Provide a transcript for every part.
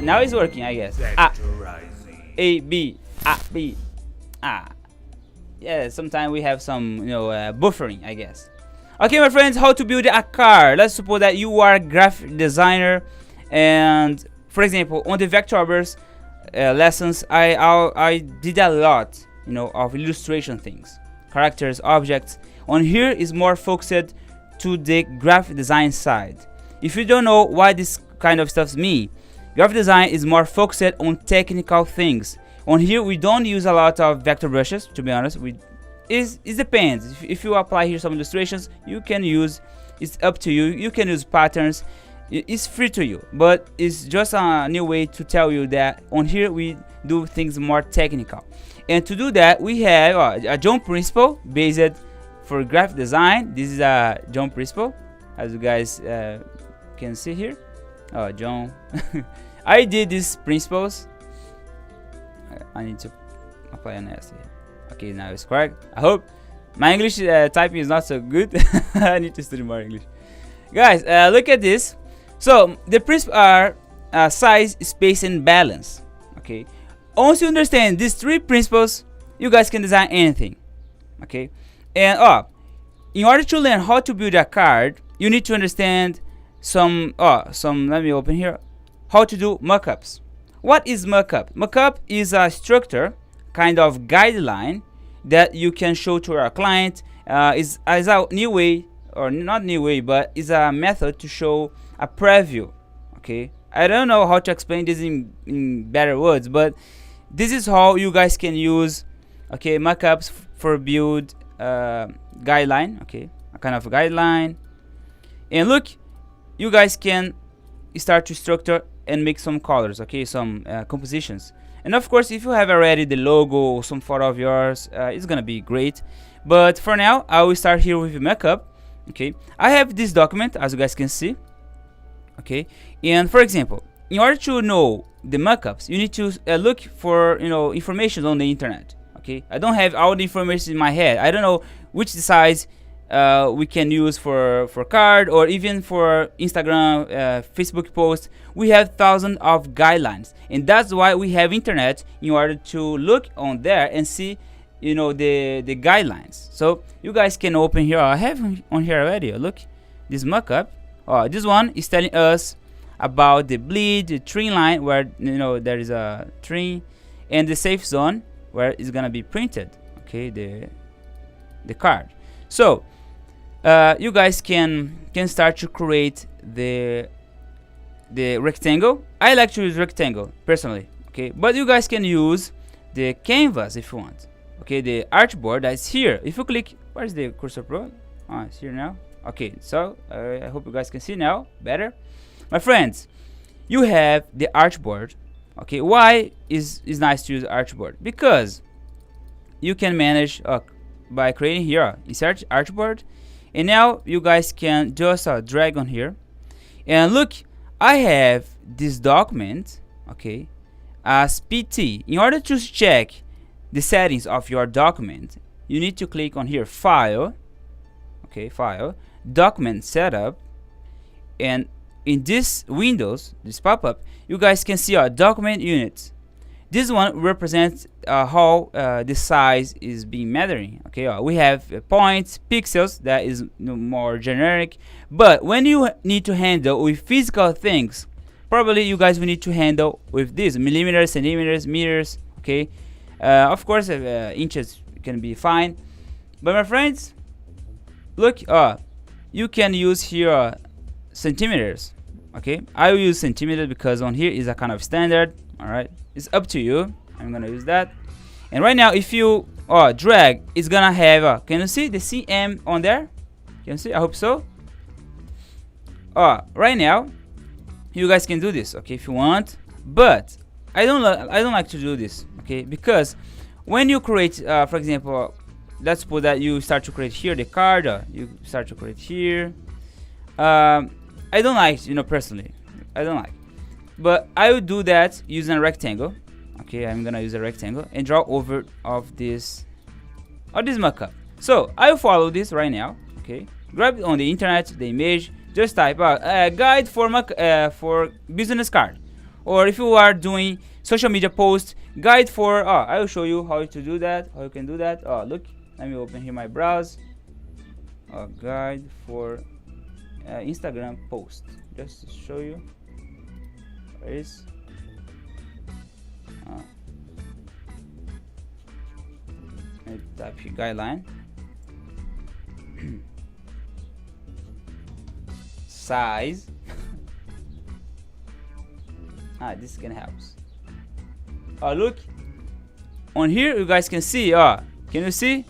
Now it's working, I guess. A B B. Yeah, sometimes we have some buffering, I guess. Okay, my friends, how to build a card. Let's suppose that you are a graphic designer, and for example, on the Vectorize lessons, I did a lot, of illustration things, characters, objects. On here is more focused to the graphic design side. If you don't know why this kind of stuff mean, graphic design is more focused on technical things. On here, we don't use a lot of vector brushes, to be honest. It depends. If you apply here some illustrations, you can use. It's up to you. You can use patterns. It's free to you, but it's just a new way to tell you that on here we do things more technical. And to do that, we have a John principle based for graphic design. This is a John principle, as you guys can see here. Oh, John. I did these principles. I need to apply an S here. Okay, now it's correct. I hope my English typing is not so good. I need to study more English. Guys, look at this. So the principles are size, space, and balance. Okay. Once you understand these three principles, you guys can design anything. Okay. And in order to learn how to build a card, you need to understand some. Let me open here. How to do mockups. What is mockup? Mockup is a structure, kind of guideline that you can show to our client. Is a new way, or not new way, but is a method to show a preview. Okay, I don't know how to explain this in better words, but this is how you guys can use mockups for build guideline. Okay, a kind of guideline. And look, you guys can start to structure and make some colors, some compositions. And of course, if you have already the logo or some photo of yours, it's gonna be great. But for now, I will start here with the mockup. Okay, I have this document, as you guys can see. Okay, and for example, in order to know the mockups, you need to look for information on the internet. Okay, I don't have all the information in my head. I don't know which size we can use for card, or even for Instagram, Facebook posts. We have thousands of guidelines, and that's why we have internet, in order to look on there and see the guidelines. So you guys can open here. I have on here already. Look, this mockup. This one is telling us about the bleed, the tree line, where there is a tree, and the safe zone where it's gonna be printed. Okay, the card. So you guys can start to create the rectangle. I like to use rectangle personally. Okay, but you guys can use the canvas if you want. Okay, the artboard that's here. If you click, where's the cursor pro? It's here now. Okay, so I hope you guys can see now better. My friends, you have the artboard. Okay, why is nice to use artboard? Because you can manage by creating here, insert artboard, and now you guys can just drag on here. And look, I have this document, as PT. In order to check the settings of your document, you need to click on here, File, File, Document Setup, and in this windows, this pop-up, you guys can see our document units. This one represents how the size is being measuring. We have points, pixels, that is more generic. But when you need to handle with physical things, probably you guys will need to handle with this millimeters, centimeters, meters. Of course, inches can be fine. But my friends, look, you can use here centimeters. I will use centimeter because on here is a kind of standard. Alright, it's up to you. I'm gonna use that. And right now, if you drag, it's gonna have can you see the cm on there? Can you see? I hope so. Right now, you guys can do this, if you want. But I don't like to do this, because when you create, for example, let's suppose that you start to create here the card. You start to create here. I don't like, personally, I don't like. But I will do that using a rectangle. I'm gonna use a rectangle and draw over of this mockup. So I will follow this right now. Grab it on the internet, the image. Just type out guide for business card. Or if you are doing social media post, guide for, I will show you how to do that, how you can do that. Look, let me open here my browse. Guide for Instagram post, just to show you. Where is I type here guideline. Size. This can help. Look on here, you guys can see. Can you see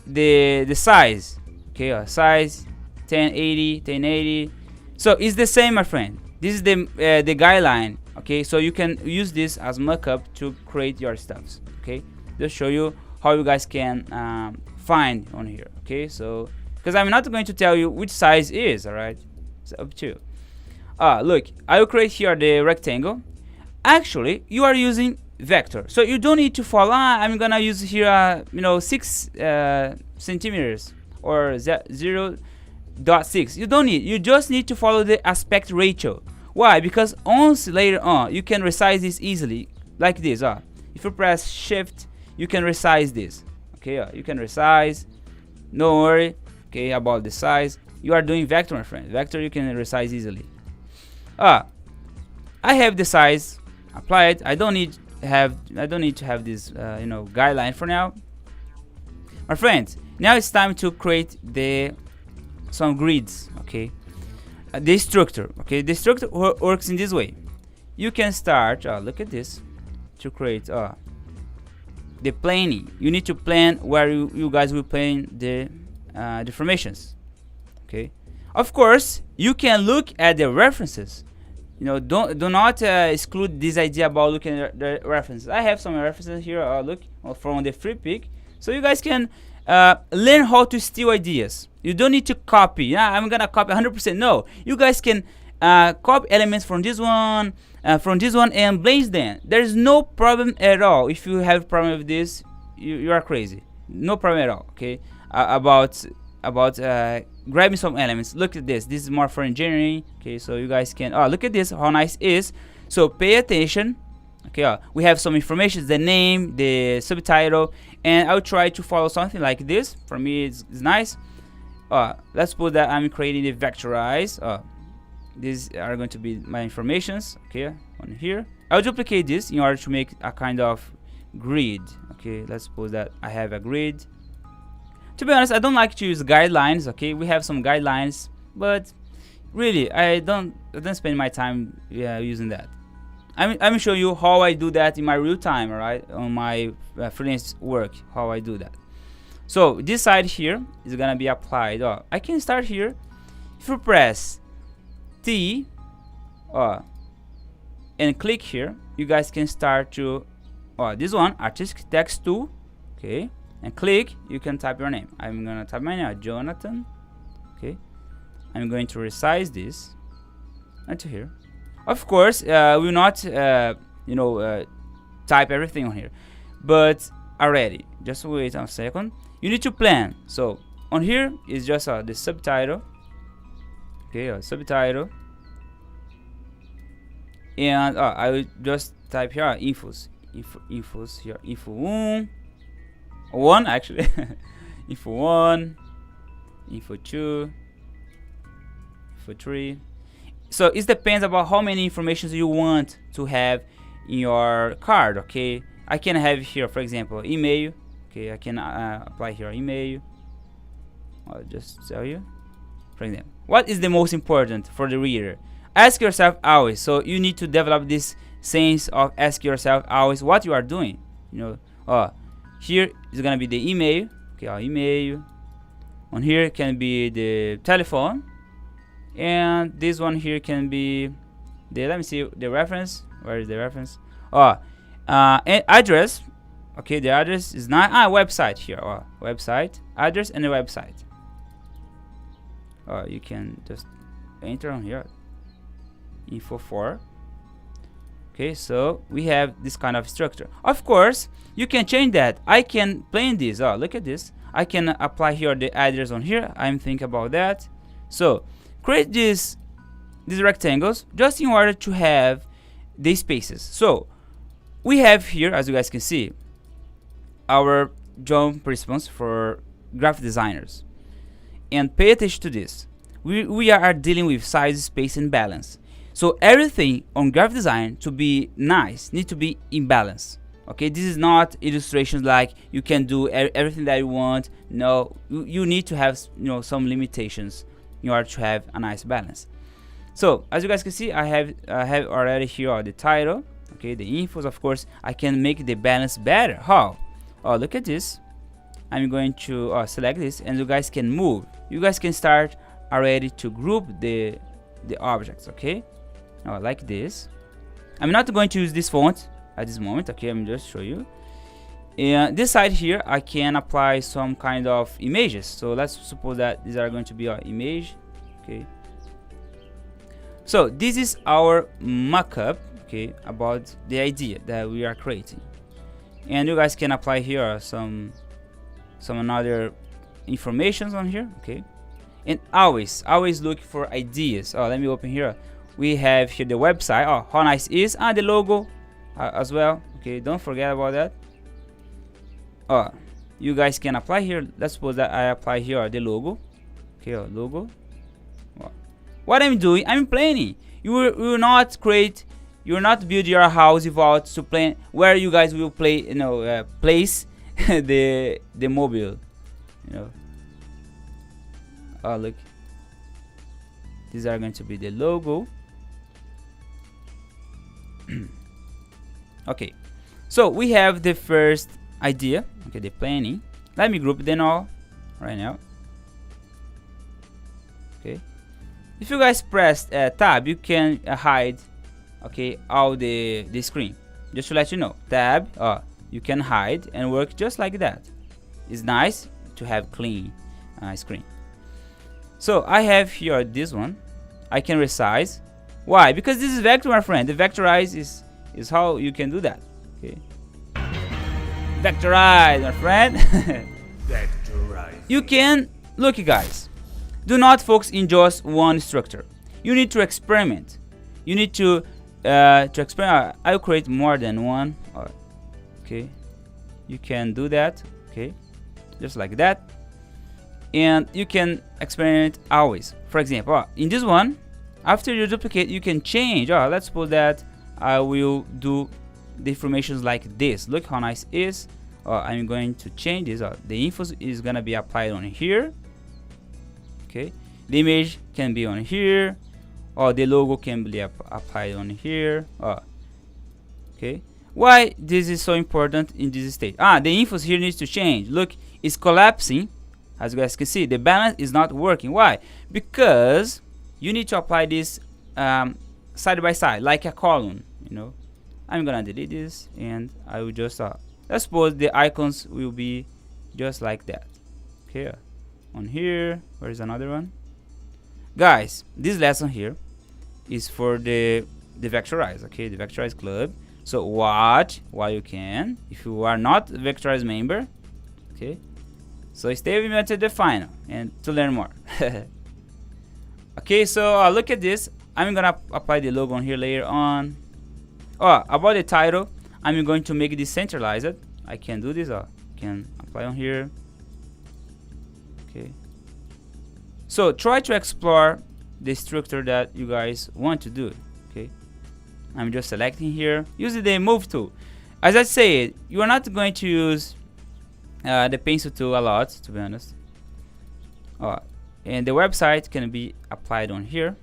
the size? Okay, size 1080. So it's the same, my friend. This is the guideline. Okay, so you can use this as markup to create your stuffs. Okay, just show you how you guys can find on here. Okay, so because I'm not going to tell you which size is, all right, it's up to you. Look, I will create here the rectangle. Actually, you are using vector, so you don't need to follow. I'm gonna use here 6 centimeters or 0.6. You don't need, you just need to follow the aspect ratio. Why? Because once later on you can resize this easily like this. If you press shift, you can resize this. Okay, you can resize, no worry. Okay, about the size, you are doing vector, my friend. Vector you can resize easily. I have the size applied. I don't need to have this guideline for now, my friends. Now it's time to create some grids. Okay, the structure. Okay, the structure works in this way. You can start, look at this, to create the planing. You need to plan where you guys will plane the formations. Okay, of course you can look at the references. Do not exclude this idea about looking at the references. I have some references here. Look from the free pick, so you guys can learn how to steal ideas. You don't need to copy. I'm gonna copy 100%. No, you guys can copy elements from this one, and blaze them. There's no problem at all. If you have a problem with this, you are crazy. No problem at all. Okay, about grabbing some elements. Look at this. This is more for engineering. Okay, so you guys can look at this, how nice it is. So pay attention. Okay, we have some information, the name, the subtitle, and I'll try to follow something like this. For me, it's nice. Let's suppose that I'm creating the vectorize. These are going to be my informations. Okay, on here I'll duplicate this in order to make a kind of grid. Okay, let's suppose that I have a grid. To be honest, I don't like to use guidelines. Okay, we have some guidelines, but really I don't spend my time using that. I'm showing you how I do that in my real time, alright, on my freelance work, how I do that. So this side here is gonna be applied. I can start here. If you press T and click here, you guys can start to this one, artistic text tool. Okay, and click, you can type your name. I'm gonna type my name, Jhonatan. Okay, I'm going to resize this until here. Of course, we will not type everything on here, but already, just wait a second. You need to plan. So on here is just the subtitle. Okay, subtitle, and I will just type here infos here, info 1 actually, info 1, info 2, info 3. So it depends about how many informations you want to have in your card. Okay, I can have here, for example, email. Okay, I can apply here email. I'll just tell you, for example, what is the most important for the reader? Ask yourself always. So you need to develop this sense of ask yourself always what you are doing. Here is gonna be the email. Okay, email. On here can be the telephone, and this one here can be the, let me see the reference. Where is the reference? And address. Okay, the address is not website here. Website address and the website. You can just enter on here, info 4. Okay, so we have this kind of structure. Of course, you can change that. I can plan this. Look at this. I can apply here the address on here. I'm thinking about that. So create this these rectangles just in order to have the spaces. So we have here, as you guys can see, our job principles for graphic designers. And pay attention to this. We are dealing with size, space, and balance. So everything on graphic design to be nice need to be in balance. Okay, this is not illustrations like you can do everything that you want. No, you need to have some limitations in order to have a nice balance. So as you guys can see, I have already here the title. Okay, the infos. Of course, I can make the balance better. How? Oh, look at this. I'm going to select this, and you guys can move. You guys can start already to group the objects. Okay, like this. I'm not going to use this font at this moment. Okay, I'm just show you. And this side here, I can apply some kind of images. So let's suppose that these are going to be our image. Okay, so this is our mockup, okay, about the idea that we are creating. And you guys can apply here some another informations on here. Okay, and always look for ideas. Oh, let me open here. We have here the website. Oh, how nice is, and the logo as well. Okay, don't forget about that. Oh, you guys can apply here. Let's suppose that I apply here the logo. Okay, logo. What I'm doing, I'm planning. You will not create, you will not build your house without to plan where you guys will play, place the mobile. Oh, look, these are going to be the logo. Okay, so we have the first idea. Okay, the planning. Let me group them all right now. Okay, if you guys press tab, you can hide, okay, all the screen. Just to let you know, tab, you can hide and work just like that. It's nice to have clean screen. So I have here this one. I can resize. Why? Because this is vector, my friend. The vectorize is how you can do that. Okay, vectorize, my friend. Vectorize. You can look, guys. Do not focus in just one structure. You need to experiment. You need to experiment. I'll create more than one. Okay, you can do that. Okay, just like that. And you can experiment always. For example, in this one, after you duplicate, you can change. Let's suppose that I will do the informations like this. Look how nice it is. I'm going to change this. The info is gonna be applied on here. Okay, the image can be on here, or the logo can be applied on here. Okay, why this is so important in this stage? The info here needs to change. Look, it's collapsing. As you guys can see, the balance is not working. Why? Because you need to apply this side by side, like a column. I'm gonna delete this, and I will just let's suppose the icons will be just like that. Okay, on here, where is another one? Guys, this lesson here is for the Vectorize. Okay, the Vectorize Club. So watch while you can. If you are not a Vectorize member, okay, so stay with me until the final and to learn more. Okay, so look at this. I'm gonna apply the logo on here later on. About the title, I'm going to make this centralized. I can do this. Can apply on here. Okay, so try to explore the structure that you guys want to do. Okay, I'm just selecting here. Use the move tool. As I said, you are not going to use the pencil tool a lot, to be honest. And the website can be applied on here.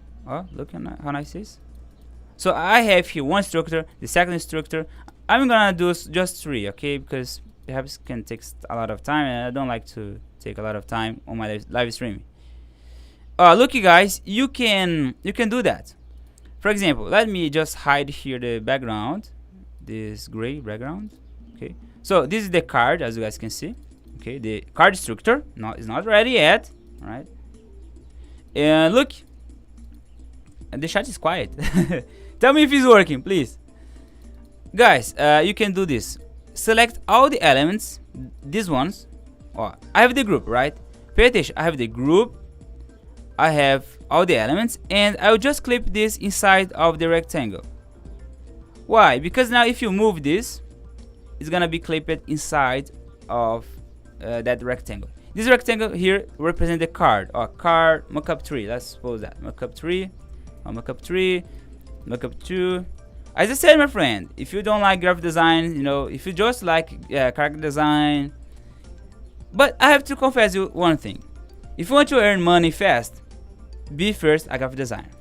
Look how nice it is. So I have here one structure, the second structure. I'm gonna do just 3, okay, because perhaps can take a lot of time, and I don't like to take a lot of time on my live streaming. Look, you guys, you can do that. For example, let me just hide here the background, this gray background. Okay, so this is the card, as you guys can see. Okay, the card structure is not ready yet. All right, and look, the chat is quiet. Tell me if it's working, please, guys. You can do this. Select all the elements, these ones. I have the group, right? Pay attention. I have the group. I have all the elements, and I'll just clip this inside of the rectangle. Why? Because now if you move this, it's gonna be clipped inside of that rectangle. This rectangle here represents the card, or card mockup 3. Let's suppose that mockup 3, or mockup 3, mockup 2. As I said, my friend, if you don't like graphic design, you know, if you just like character design, but I have to confess you one thing: if you want to earn money fast, be first a graphic designer,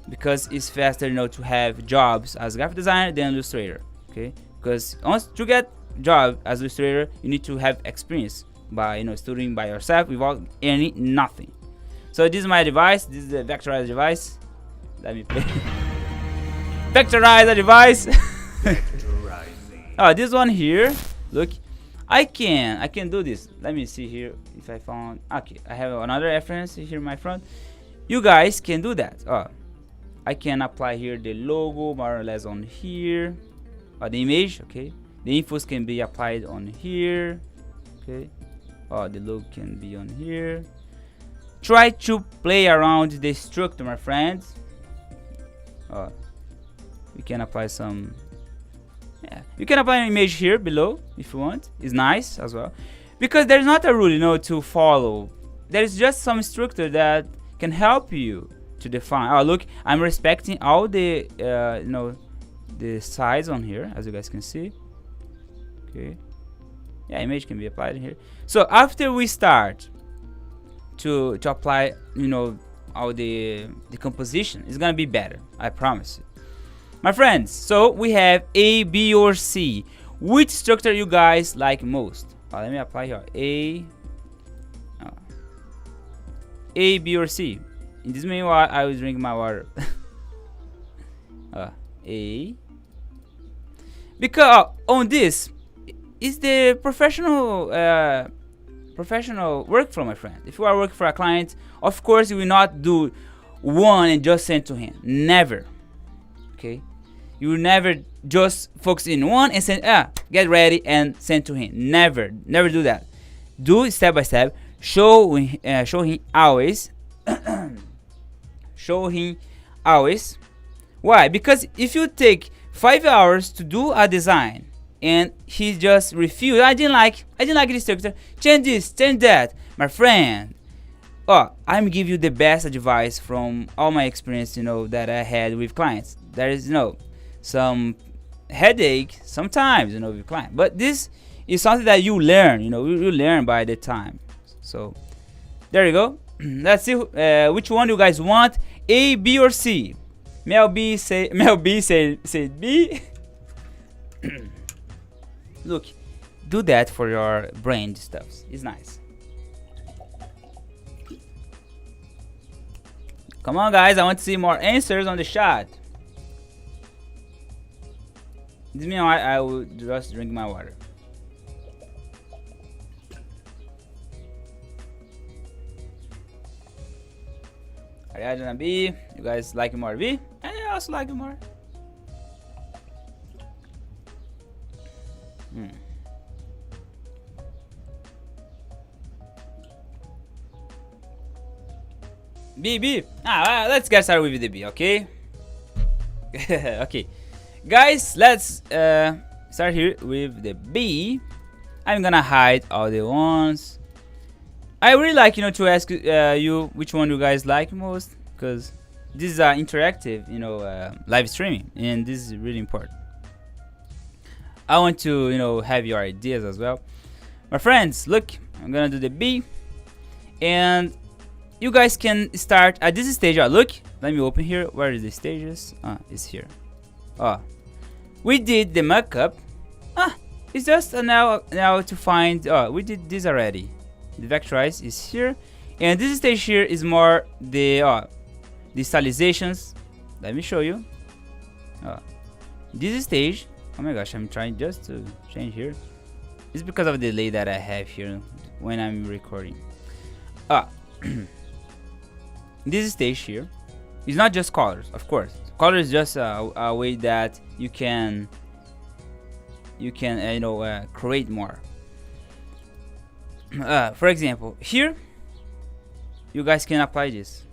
because it's faster, you know, to have jobs as graphic designer than illustrator. Okay, because once to get job as illustrator, you need to have experience by, you know, studying by yourself without any nothing. So this is my device. This is the Vectorize device. Let me play. Vectorize the device. Oh, this one here. Look, I can do this. Let me see here if I found. Okay, I have another reference here in my front. You guys can do that. Oh, I can apply here the logo more or less on here, or the image. Okay, the infos can be applied on here. Okay, oh, the logo can be on here. Try to play around the structure, my friends. Oh, we can apply some. Yeah, you can apply an image here below if you want. It's nice as well, because there's not a rule, you know, to follow. There is just some structure that can help you to define. Oh, look, I'm respecting all the you know, the size on here, as you guys can see. Okay, yeah, image can be applied here. So after we start to apply, you know, all the composition, it's gonna be better, I promise you, my friends. So we have A, B, or C. Which structure you guys like most? Let me apply here A, B, or C. In this meanwhile, I will drink my water. A, because on this is the professional workflow, my friend. If you are working for a client, of course you will not do one and just send to him. Never. Okay, you will never just focus in one and send, get ready and send to him. Never do that. Do it step by step. Show him always. Show him always. Why? Because if you take 5 hours to do a design and he just refused, I didn't like this structure, change this, change that, my friend. Oh, I'm giving you the best advice from all my experience, you know, that I had with clients. There is, you know, some headache sometimes, you know, with clients, but this is something that you learn, you know, you learn by the time. So there you go. Let's see which one you guys want, A, B, or C. Mel B say B. Look, do that for your brain stuffs. It's nice. Come on, guys, I want to see more answers on the chat. This means I will just drink my water. Ariadna B, you guys like more B? And I also like more. B. Let's get started with the B, okay? Okay, guys, let's start here with the B. I'm gonna hide all the ones. I really like, you know, to ask you which one you guys like most, because this is interactive, you know, live streaming, and this is really important. I want to, you know, have your ideas as well, my friends. Look, I'm gonna do the B, and you guys can start at this stage. Look, let me open here. Where is the stages? It's here. We did the markup. It's just now to find. We did this already. The Vectorize is here, and this stage here is more the stylizations. Let me show you. This stage. Oh my gosh, I'm trying just to change here. It's because of the delay that I have here when I'm recording. This stage here is not just colors, of course. Color is just a way that you can you know, create more. For example, here you guys can apply this.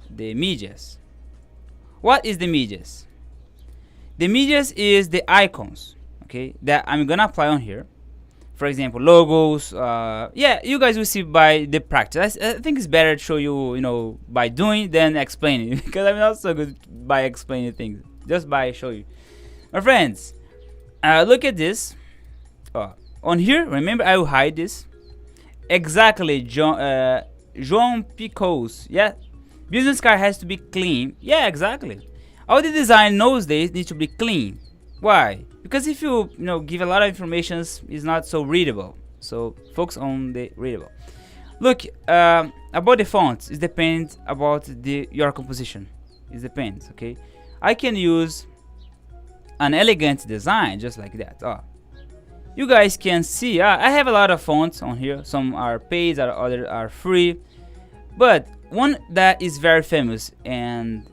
the midges. What is the midges? The midges is the icons, okay, that I'm gonna apply on here. For example, logos. Yeah, you guys will see by the practice. I think it's better to show you, by doing than explaining because I'm not so good by explaining things. Just by show you, my friends. Look at this. On here, remember I will hide this. Exactly, João Picos. Yeah, business card has to be clean. Yeah, exactly. All the design nowadays needs to be clean. Why? Because if you give a lot of information, it's not so readable. So focus on the readable. Look, about the fonts, it depends about your composition. It depends. Okay, I can use an elegant design just like that. You guys can see I have a lot of fonts on here. Some are paid, others are free, but one that is very famous and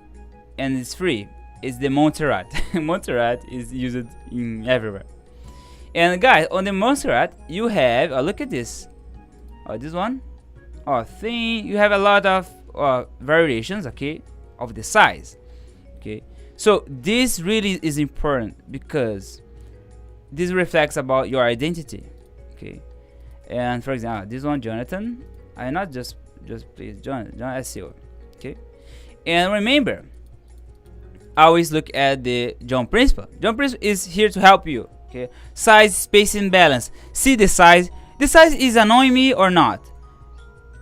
it's free is the Montserrat. Montserrat is used in everywhere. And guys, on the Montserrat you have look at this. This one thing, you have a lot of variations, okay, of the size. Okay, so this really is important because this reflects about your identity. Okay, and for example, this one, Jhonatan, I not just please Jhonatan S. Okay, and remember, always look at the John principle. John principle is here to help you. Okay, size, spacing, balance. See the size. The size is annoying me or not?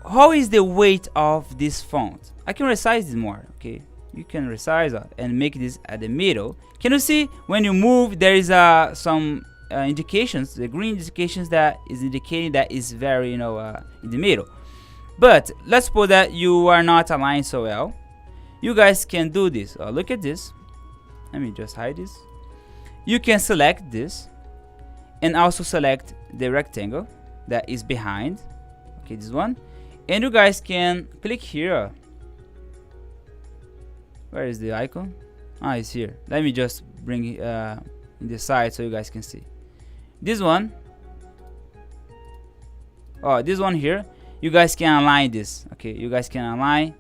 How is the weight of this font? I can resize this more. Okay, you can resize and make this at the middle. Can you see when you move there is some indications, the green indications that is indicating that is very in the middle. But let's suppose that you are not aligned so well. You guys can do this. Look at this. Let me just hide this. You can select this and also select the rectangle that is behind. Okay, this one. And you guys can click here. Where is the icon? It's here. Let me just bring it in the side so you guys can see. This one. This one here. You guys can align this. Okay, you guys can align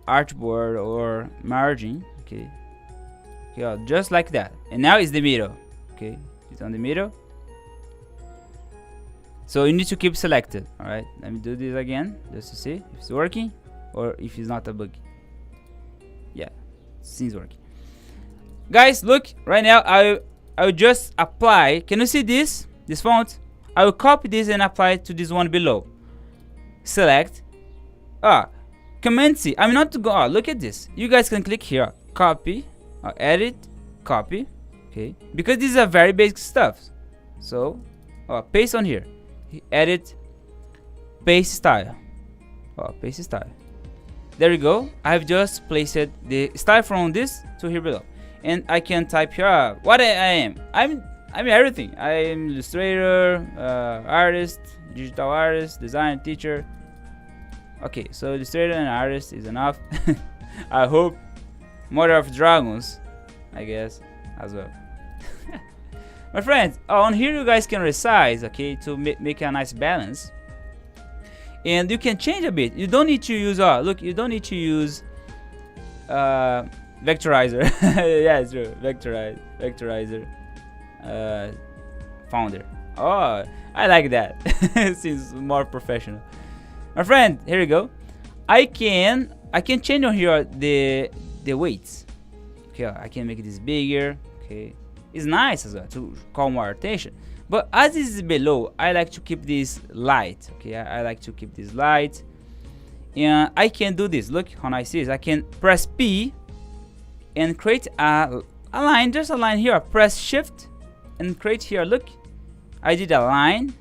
artboard or margin. Okay. Just like that. And now it's the middle. Okay, it's on the middle. So you need to keep selected. All right. Let me do this again just to see if it's working or if it's not a bug. Yeah, it seems working. Guys, look right now. I will just apply. Can you see this font? I will copy this and apply it to this one below. Select. Command C. I'm not to go. Look at this. You guys can click here. Copy. Edit. Copy. Okay. Because these are very basic stuff. So, paste on here. Edit. Paste style. Paste style. There we go. I have just placed the style from this to here below, and I can type here what I am. I'm everything. I am illustrator, artist, digital artist, design, teacher. Okay, so illustrator and artist is enough. I hope. Mother of Dragons, I guess, as well. My friends, on here you guys can resize, okay, to make a nice balance. And you can change a bit. You don't need to use look, you don't need to use vectorizer. Yeah, it's true. Vectorizer founder. I like that. It seems more professional. My friend, here you go. I can change on here the weights. Okay, I can make this bigger. Okay, it's nice as well to call more attention. But as this is below, I like to keep this light. Okay, I like to keep this light. And I can do this. Look how nice it is. I can press P and create a line. Just a line here. Press Shift and create here. Look, I did a line,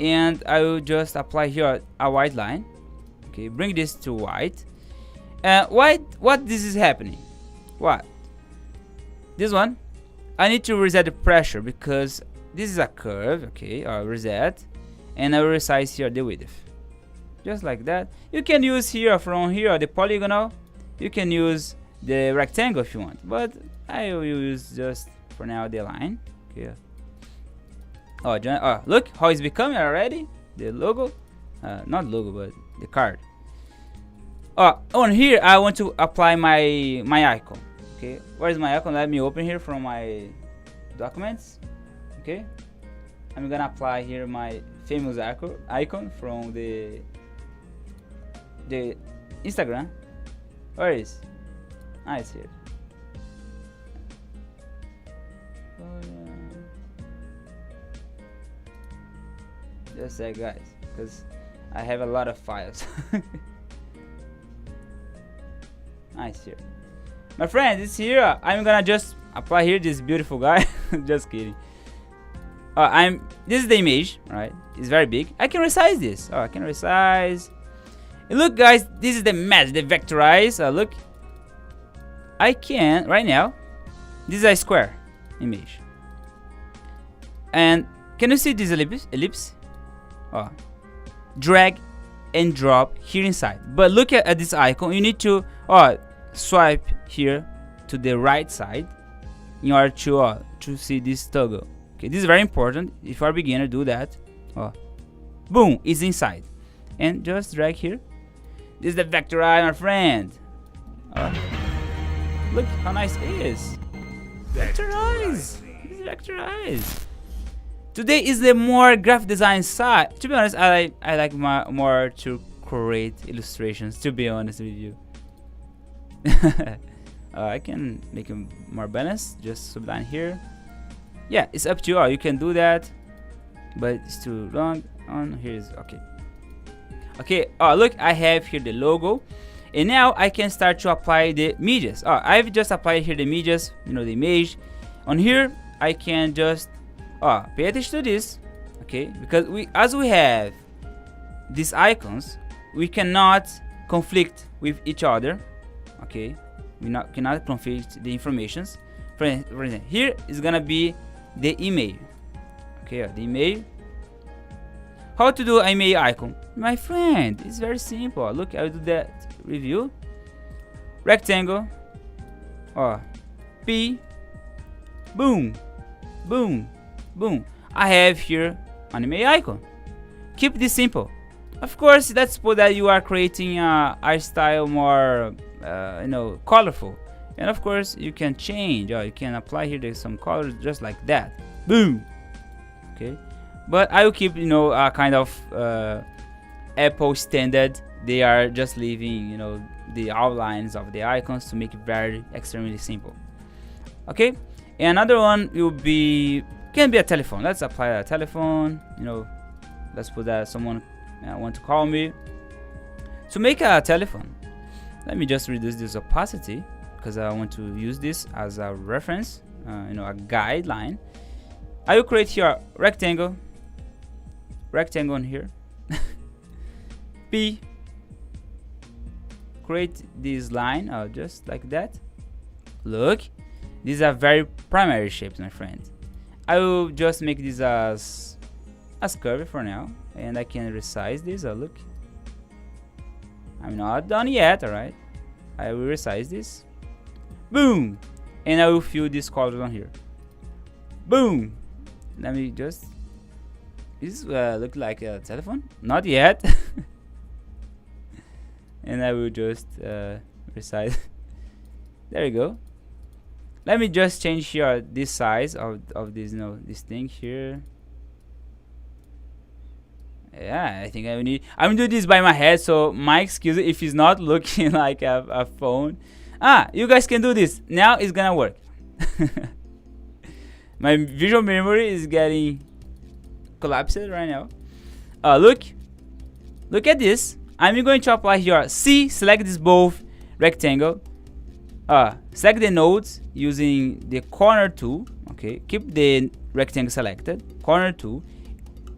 and I will just apply here a white line. Okay, bring this to white. What this is happening? What? This one, I need to reset the pressure because this is a curve. Okay, reset, and I will resize here the width, just like that. You can use here from here the polygonal. You can use the rectangle if you want, but I will use just for now the line. Okay. Look how it's becoming already. The logo, not logo, but the card. On here I want to apply my icon. Okay, where's my icon? Let me open here from my documents. Okay, I'm gonna apply here my famous icon from the Instagram. Where is? It's here. Just a sec, guys, because I have a lot of files. Nice here. My friend, it's here. I'm gonna just apply here this beautiful guy. Just kidding. This is the image, right? It's very big. I can resize this. I can resize. And look, guys, this is the match, the vectorize. Look, I can right now. This is a square image. And can you see this ellipse? Drag and drop here inside. But look at this icon. You need to swipe here to the right side in order to see this toggle. Okay, this is very important. If you are a beginner, do that. Boom, it's inside. And just drag here. This is the vectorize, my friend. Look how nice it is. Vectorize. This is vectorize. Today is the more graphic design side. To be honest, I like more to create illustrations. To be honest with you, I can make them more balanced. Just subline here. Yeah, it's up to you. You can do that, but it's too long. On here is okay. Okay. Look, I have here the logo, and now I can start to apply the images. I've just applied here the images. The image. On here, I can just pay attention to this, okay? Because as we have these icons, we cannot conflict with each other, okay? We cannot conflict the informations. For example, here is gonna be the email, okay? The email. How to do an email icon, my friend? It's very simple. Look, I'll do that review. Rectangle. P. Boom, boom. Boom, I have here an email icon. Keep this simple. Of course, let's suppose that you are creating a style more colorful, and of course you can change, you can apply here some colors just like that. Boom. Okay, but I will keep a kind of Apple standard. They are just leaving the outlines of the icons to make it very extremely simple. Okay, and another one will be can be a telephone. Let's apply a telephone. Let's put that someone want to call me. To make a telephone, let me just reduce this opacity because I want to use this as a reference, a guideline. I will create here rectangle on here. P. Create this line just like that. Look, these are very primary shapes, my friend. I will just make this as curve for now, and I can resize this. Look, I'm not done yet. Alright, I will resize this. Boom, and I will fill these colors on here. Boom. Let me just. This look like a telephone? Not yet. And I will just resize. There you go. Let me just change here this size of this this thing here. Yeah, I think I'm doing this by my head, so my excuse if it's not looking like a phone. You guys can do this. Now it's gonna work. My visual memory is getting collapsed right now. Look at this. I'm going to apply here C, select this both rectangle. Select the nodes using the corner tool. Okay, keep the rectangle selected, corner tool,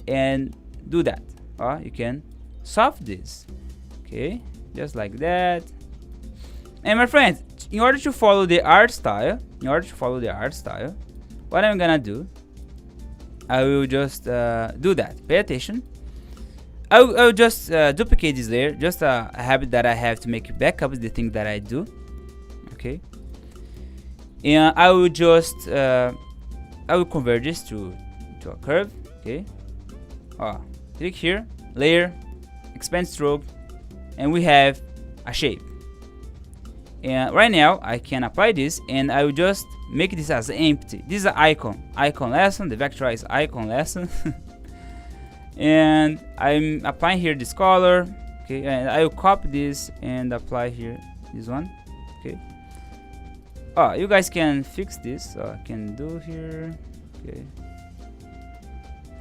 and do that. You can soft this. Okay, just like that. And my friends, in order to follow the art style, what I'm gonna do, I will just do that. Pay attention. I'll just duplicate this layer. Just a habit that I have to make backups the things that I do. Okay, and I will just I will convert this to a curve. Okay, click here, layer, expand stroke, and we have a shape. And right now I can apply this, and I will just make this as empty. This is an icon lesson, the vectorize icon lesson. And I'm applying here this color, okay, and I will copy this and apply here this one, okay. Oh, you guys can fix this, so I can do here, okay.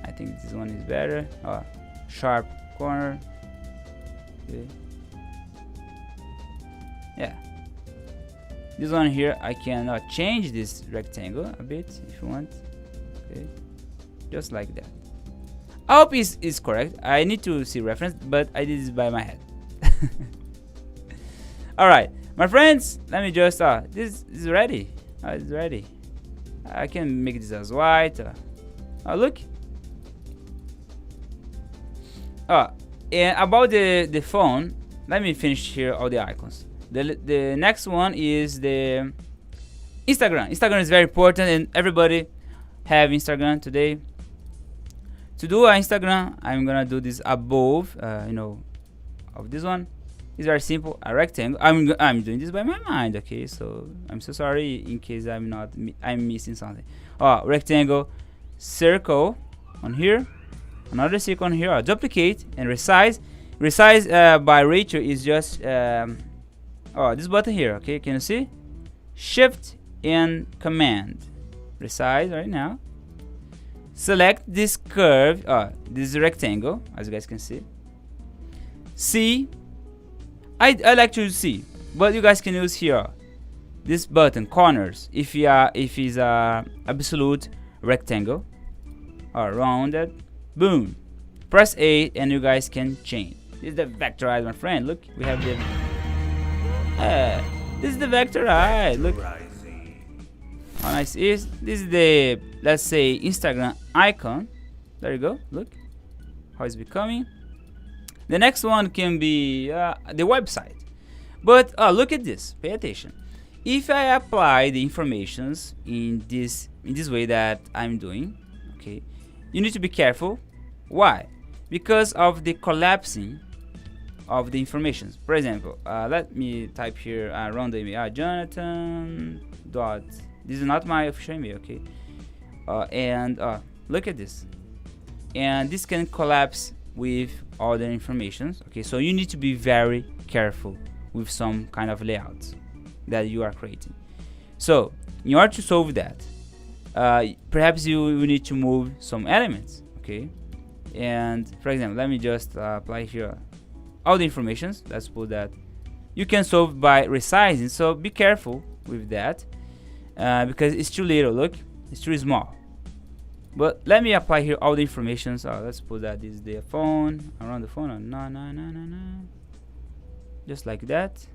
I think this one is better. Oh, sharp corner, okay. Yeah, this one here I can change this rectangle a bit if you want, okay, just like that. I hope is correct. I need to see reference, but I did this by my head. All right, my friends, let me just this is ready. It's ready. I can make this as white. Oh, look. And about the phone, let me finish here all the icons. The next one is the Instagram. Instagram is very important, and everybody have Instagram today. To do an Instagram, I'm gonna do this above, of this one. It's very simple, a rectangle. I'm doing this by my mind, okay? So I'm so sorry in case I'm missing something. Rectangle, circle on here, another circle on here. Duplicate and resize. Resize by ratio is just this button here, okay? Can you see? Shift and Command. Resize right now. Select this curve, this rectangle, as you guys can see. C, I like to use C, but you guys can use here this button, corners, if it's a absolute rectangle or rounded. Boom, press A and you guys can change. This is the vectorize, my friend. Look, we have the this is the vectorize. Look how nice it is. This is the, let's say, Instagram icon. There you go. Look how it's becoming. The next one can be the website. But look at this. Pay attention. If I apply the informations in this way that I'm doing, okay, you need to be careful. Why? Because of the collapsing of the informations. For example, let me type here random email, Jhonatan dot. This is not my official email, okay? And look at this. And this can collapse with all the informations, okay? So you need to be very careful with some kind of layouts that you are creating. So in order to solve that, perhaps you need to move some elements, okay? And for example, let me just apply here all the informations. Let's put that. You can solve by resizing, so be careful with that. Because it's too little, look, it's too small. But let me apply here all the information. So let's put that this is the phone, around the phone, no, just like that.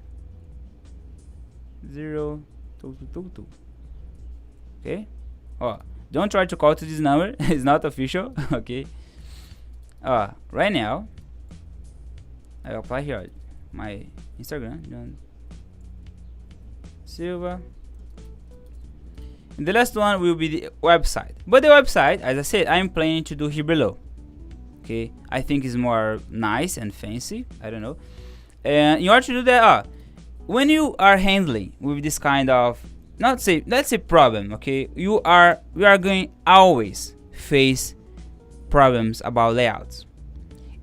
0 2 2 2 2. Okay. Don't try to call to this number. It's not official. Okay. Right now I apply here my Instagram, John Silva. And the last one will be the website. But the website, as I said, I'm planning to do here below. Okay, I think it's more nice and fancy. I don't know. And in order to do that, when you are handling with this kind of, let's say problem, okay, we are going always face problems about layouts,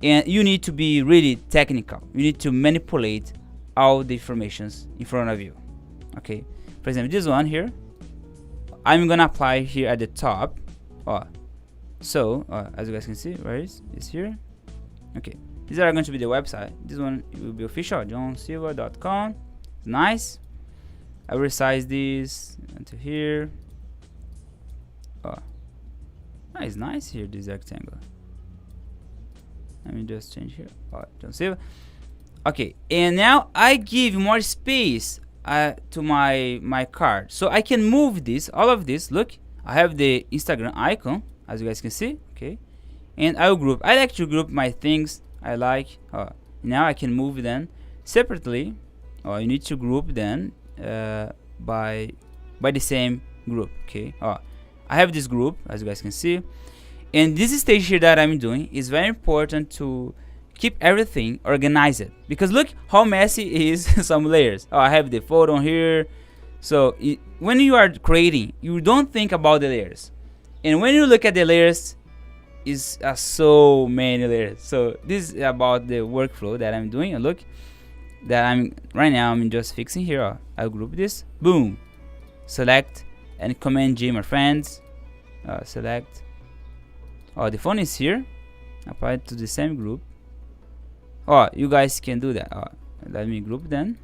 and you need to be really technical. You need to manipulate all the informations in front of you. Okay, for example, this one here, I'm gonna apply here at the top. So as you guys can see, where is it's here. Okay, these are going to be the website. This one will be official, johnsilva.com. Nice. I will resize this into here. It's nice here, this rectangle. Let me just change here. John Silva. Okay, and now I give more space to my card, so I can move this, all of this. Look, I have the Instagram icon, as you guys can see. Okay, and I will group. I like to group my things I like. Now I can move them separately. You need to group them by the same group. Okay. I have this group, as you guys can see, and this stage here that I'm doing is very important to keep everything organized, because look how messy is some layers. Oh, I have the photo on here. So when you are creating, you don't think about the layers, and when you look at the layers, is so many layers. So this is about the workflow that I'm doing. And look, that I'm just fixing here. I'll group this, boom, select, and Command G, my friends. Select. Oh, the phone is here. Apply it to the same group. Oh, you guys can do that. Let me group then.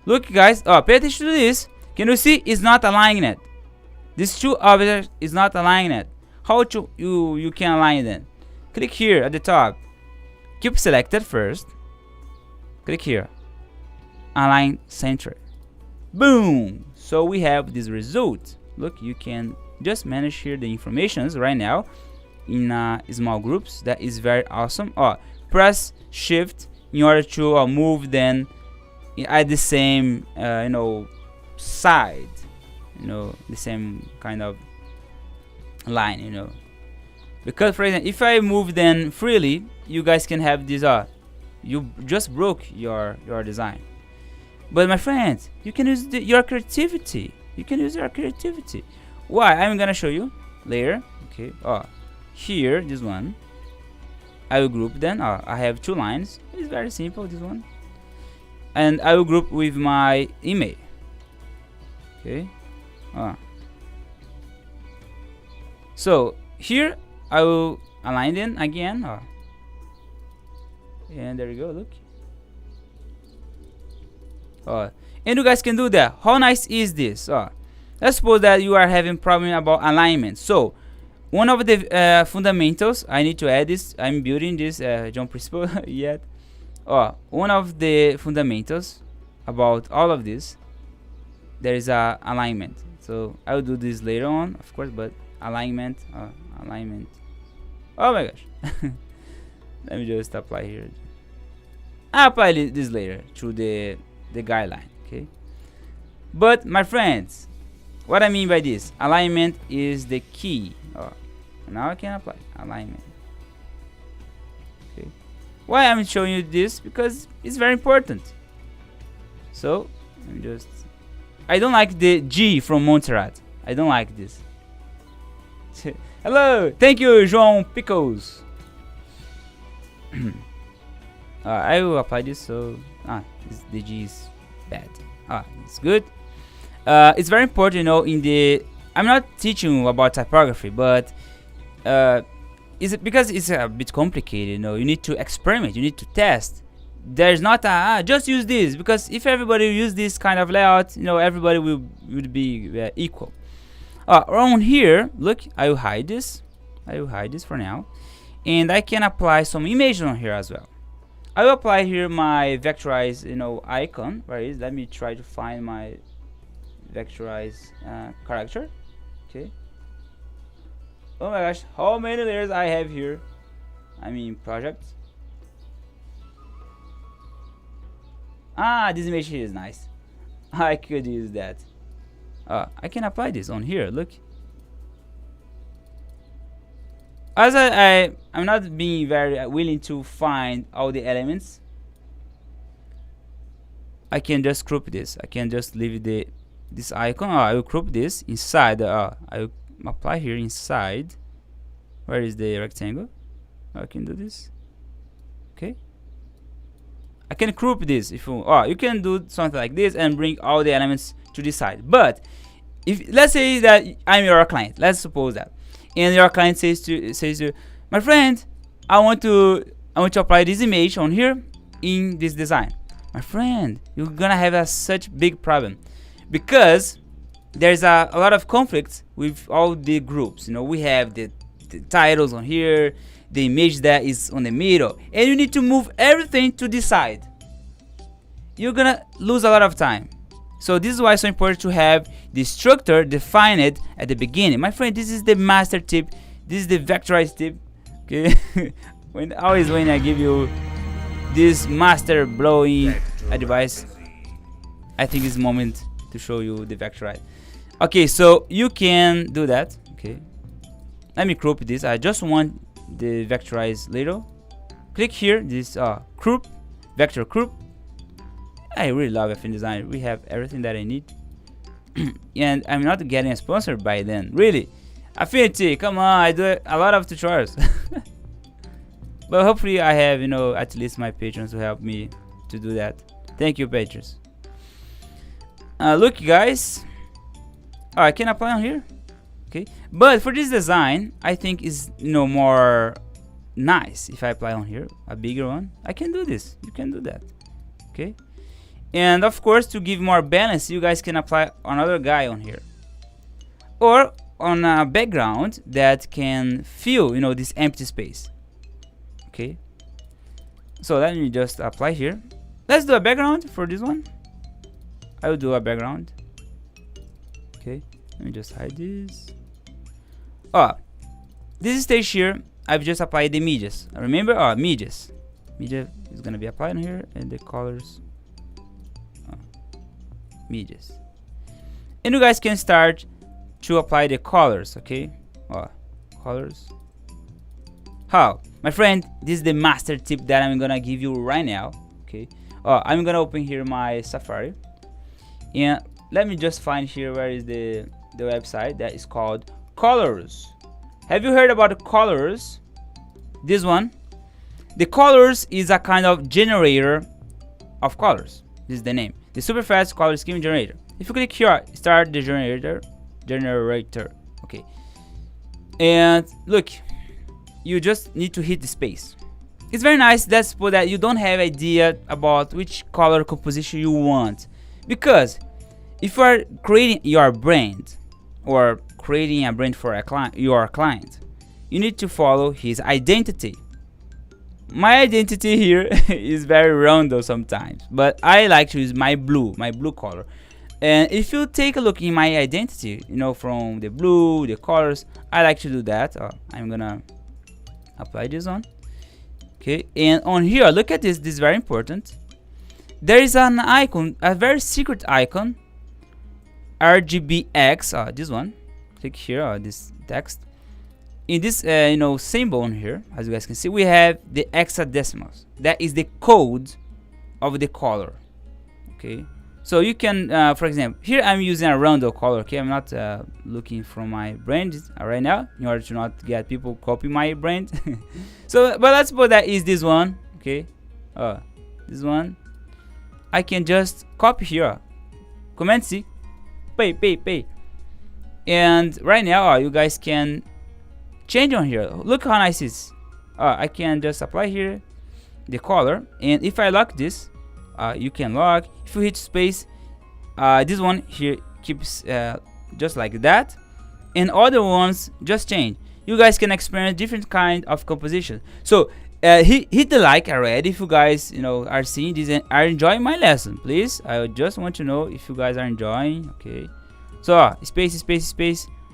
Look, guys. Pay attention to this. Can you see? It's not aligning it. These two objects is not aligning it. How to you can align them? Click here at the top. Keep selected first. Click here. Align center. Boom. So we have this result. Look, you can just manage here the informations right now in small groups. That is very awesome. Press shift in order to move then at the same side, the same kind of line, because for example, if I move then freely, you guys can have this. You just broke your design. But my friends, you can use your creativity. You can use your creativity. Why? I'm gonna show you later. Okay. Here, this one, I will group then. I have 2 lines. It's very simple, this one. And I will group with my email. Okay. So here I will align them again. And there you go. Look. And you guys can do that. How nice is this? Let's suppose that you are having problem about alignment. So one of the fundamentals, I need to add this. I'm building this John principle yet. One of the fundamentals about all of this, there is a alignment. So I will do this later on, of course, but alignment. Oh my gosh. Let me just apply here. I'll apply this later through the guideline. Okay. But my friends, what I mean by this, alignment is the key. Now I can apply alignment. Okay. Why I'm showing you this? Because it's very important. So I don't like the G from Montserrat. I don't like this. Hello, thank you, João Pickles. I will apply this. So the G is bad. It's good. It's very important, I'm not teaching you about typography, but because it's a bit complicated. You need to experiment, you need to test. There's not just use this, because if everybody use this kind of layout, everybody would be equal. Around here, look, I will hide this for now, and I can apply some images on here as well. I will apply here my vectorize icon. Where is? Let me try to find my vectorize character. Okay. Oh my gosh, how many layers I have here? I mean projects. This image here is nice. I could use that. I can apply this on here. Look. As I'm not being very willing to find all the elements, I can just group this. I can just leave this icon. I will group this inside. I will apply here inside. Where is the rectangle? I can do this. Okay. I can group this if you can do something like this and bring all the elements to this side. But if let's say that I'm your client, let's suppose that, and your client says to my friend, I want to apply this image on here in this design. My friend, you're gonna have such big problem, because there's a lot of conflicts with all the groups. We have the titles on here, the image that is on the middle, and you need to move everything to this side. You're gonna lose a lot of time. So this is why it's so important to have the structure defined at the beginning. My friend, this is the master tip. This is the vectorize tip. Okay. Always when I give you this master blowing advice, I think it's moment to show you the vectorize. Okay, so you can do that. Okay. Let me crop this. I just want the vectorize little. Click here, this group, vector group. I really love Affinity Designer. We have everything that I need. And I'm not getting a sponsor by then, really. Affinity, come on, I do a lot of tutorials. But hopefully I have, at least my patrons to help me to do that. Thank you, patrons. Look, guys. I can apply on here. Okay, but for this design, I think is more nice if I apply on here, a bigger one. I can do this. You can do that. Okay, and of course, to give more balance, you guys can apply another guy on here, or on a background that can fill, this empty space. Okay, so let me just apply here. Let's do a background for this one. I will do a background. Okay, let me just hide this. This stage here, I've just applied the medias. Remember, medias. Media is gonna be applied on here, and the colors. Medias. And you guys can start to apply the colors. Okay, colors. How, my friend? This is the master tip that I'm gonna give you right now. Okay, I'm gonna open here my Safari, and let me just find here where is the website that is called Colors. Have you heard about the Colors? This one. The Colors is a kind of generator of colors. This is the name. The super fast color scheme generator. If you click here, start the generator. Okay. And look, you just need to hit the space. It's very nice. That's for that you don't have idea about which color composition you want, because if you are creating your brand or creating a brand for your client, you need to follow his identity. My identity here is very round sometimes, but I like to use my blue color. And if you take a look in my identity, from the blue, the colors, I like to do that. I'm gonna apply this on. Okay, and on here, look at this. This is very important. There is an icon, a very secret icon, RGBX. This one. Click here. This text. In this, symbol on here, as you guys can see, we have the hexadecimals. That is the code of the color. Okay, so you can, for example, here I'm using a random color. Okay, I'm not looking from my brand right now in order to not get people copy my brand. So, but let's suppose that is this one. Okay, this one. I can just copy here, Command C, pay. And right now, you guys can change on here. Look how nice it is. I can just apply here the color, and if I lock this, you can lock. If you hit space, this one here keeps just like that, and other ones just change. You guys can experience different kind of composition. So hit the like already if you guys are seeing this and are enjoying my lesson. Please, I just want to know if you guys are enjoying. Okay, so space.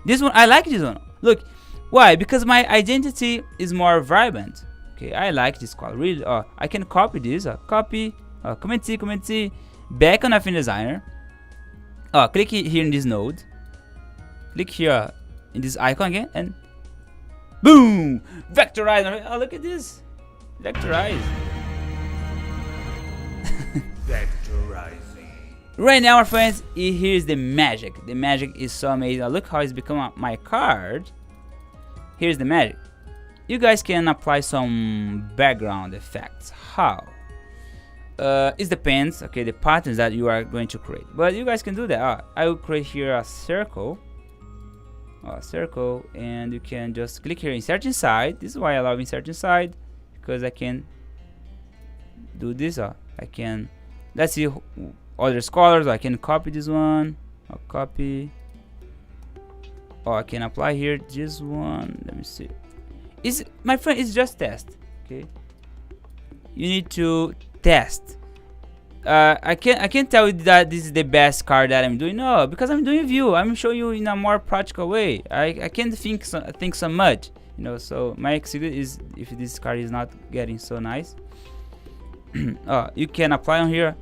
This one, I like this one. Look, why? Because my identity is more vibrant. Okay, I like this color really. I can copy this. Copy. Command C. Back on Affinity Designer. Click here in this node. Click here in this icon again, and boom! Vectorize. Look at this. Vectorize. Vectorizing. Right now, my friends, here's the magic. The magic is so amazing. Look how it's become my card. Here's the magic. You guys can apply some background effects. How? It depends. Okay, the patterns that you are going to create, but you guys can do that. I will create here a circle. And you can just click here, insert inside. This is why I love insert inside, because I can do this. I can, let's see other colors. I can copy this one. I'll copy. I can apply here this one. Let me see. My friend, it's just test. Okay, you need to test. I can't tell you that this is the best card that I'm doing. No, because I'm doing view. I'm showing you in a more practical way. I can't think so much. So my execute is, if this card is not getting so nice, you can apply on here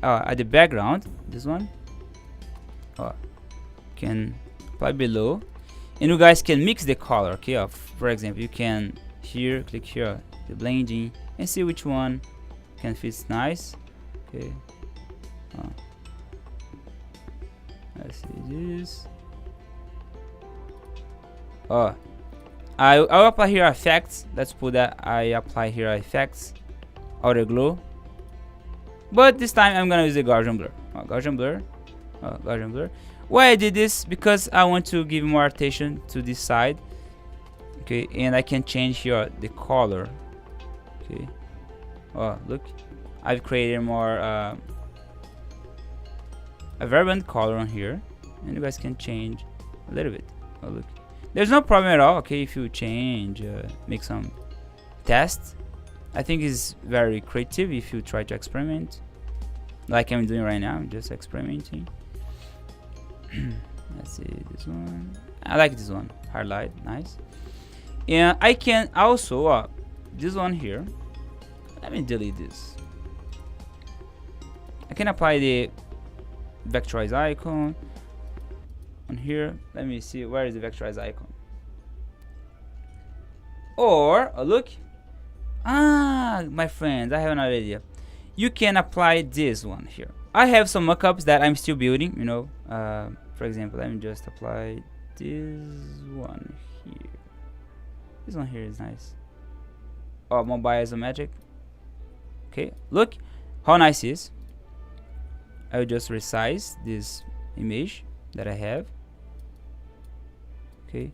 at the background. This one. Can apply below, and you guys can mix the color. Okay, for example, you can here, click here, the blending, and see which one can fit nice. Okay. Let's see this. I'll apply here effects. Let's put that I apply here effects, outer glow. But this time I'm gonna use the Gaussian blur. Gaussian blur. Gaussian blur. Why I did this? Because I want to give more attention to this side. Okay, and I can change here the color. Okay. Look, I've created more a vibrant color on here, and you guys can change a little bit. Look, there's no problem at all. Okay, if you change, make some tests. I think it's very creative if you try to experiment, like I'm doing right now. I'm just experimenting. Let's see this one. I like this one. Highlight, nice. And I can also this one here. Let me delete this. I can apply the vectorize icon on here. Let me see, where is the vectorize icon? Or look, my friends, I have another idea. You can apply this one here. I have some mockups that I'm still building, you know. For example, let me just apply this one here. This one here is nice. Mobile isometric. Okay, look how nice it is. I will just resize this image that I have. Okay.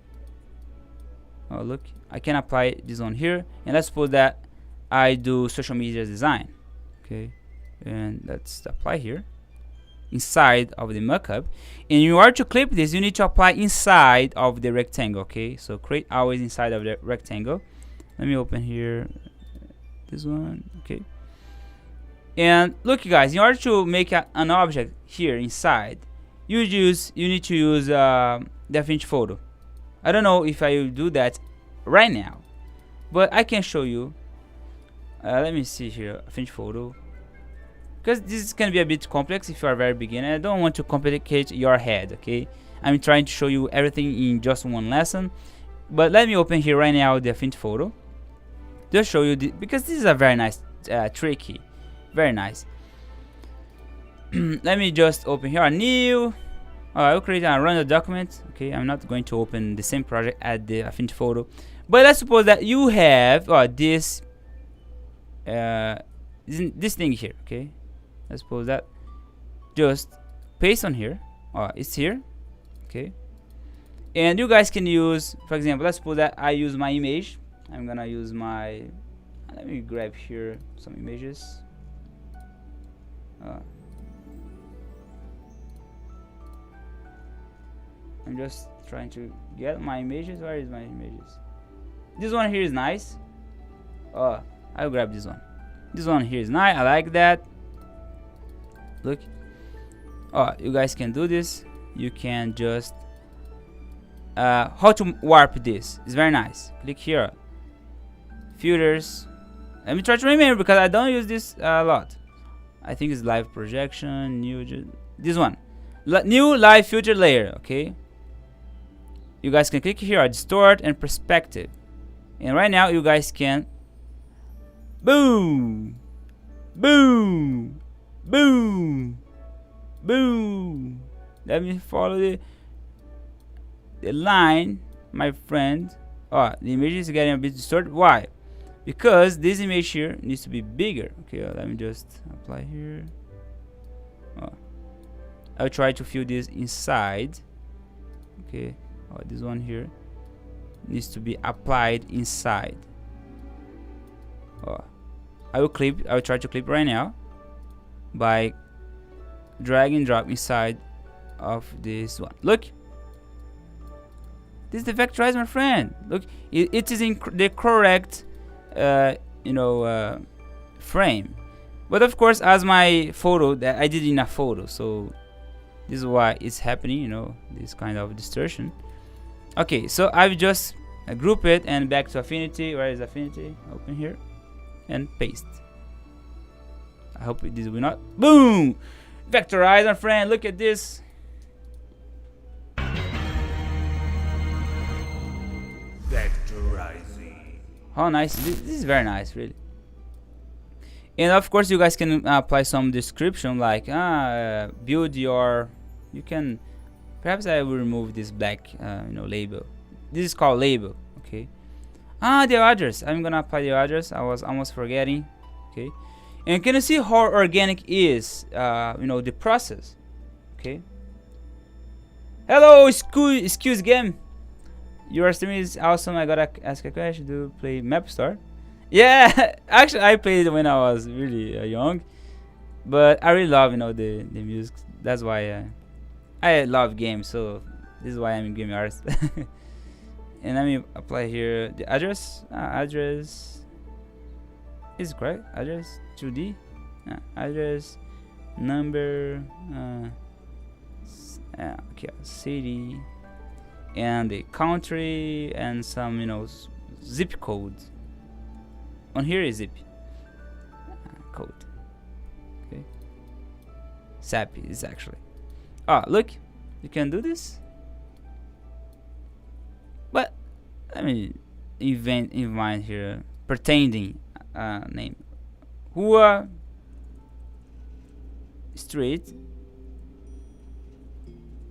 Look, I can apply this one here, and let's suppose that I do social media design. Okay, and let's apply here inside of the mockup. And in order to clip this, you need to apply inside of the rectangle. Okay, so create always inside of the rectangle. Let me open here this one. Okay, and look, you guys, in order to make an object here inside, you need to use the Affinity photo. I don't know if I will do that right now, but I can show you. Let me see here, Affinity photo, because this can be a bit complex if you are very beginner. I don't want to complicate your head. Okay, I'm trying to show you everything in just one lesson. But let me open here right now the Affinity photo, just show you because this is a very nice tricky, very nice. Let me just open here a new. I will create a random document. Okay, I'm not going to open the same project at the Affinity photo, but let's suppose that you have this thing here. Okay, let's suppose that just paste on here. It's here. Okay, and you guys can use, for example, let's suppose that I use my image. I'm gonna use my. Let me grab here some images. I'm just trying to get my images. Where is my images? This one here is nice. I'll grab this one. This one here is nice. I like that. Look. You guys can do this. You can just how to warp this. It's very nice. Click here. Filters. Let me try to remember because I don't use this a lot. I think it's live projection. This one. New live filter layer. Okay. You guys can click here, distort and perspective, and right now you guys can boom, boom, boom, boom. Let me follow the line, my friend. The image is getting a bit distorted. Why? Because this image here needs to be bigger. Okay, let me just apply here. I'll try to fill this inside. Okay. This one here needs to be applied inside. I will try to clip right now by drag and drop inside of this one. Look, this is the vectorize, my friend. Look, it is in the correct frame, but of course as my photo that I did in a photo, so this is why it's happening, this kind of distortion. Okay, so I've just group it and back to Affinity. Where is Affinity? Open here and paste. I hope this will not. Boom! Vectorize, my friend. Look at this. Vectorizing. How nice. This is very nice, really. And of course you guys can apply some description like build your, you can, perhaps I will remove this black label. This is called label. Okay. The address, I'm gonna apply the address. I was almost forgetting. Okay. And can you see how organic is the process? Okay. Hello, excuse game. Your stream is awesome. I gotta ask a question. Do you play Map Store? Yeah, actually I played it when I was really young, but I really love the music. That's why I love games. So this is why I'm a game artist. And let me apply here the address. Address is correct. Address 2D. Address number. Okay, city and the country and some zip code. On here is zip code. Okay. SAPI is actually. Look, you can do this. But let me invite here pretending name. Rua Street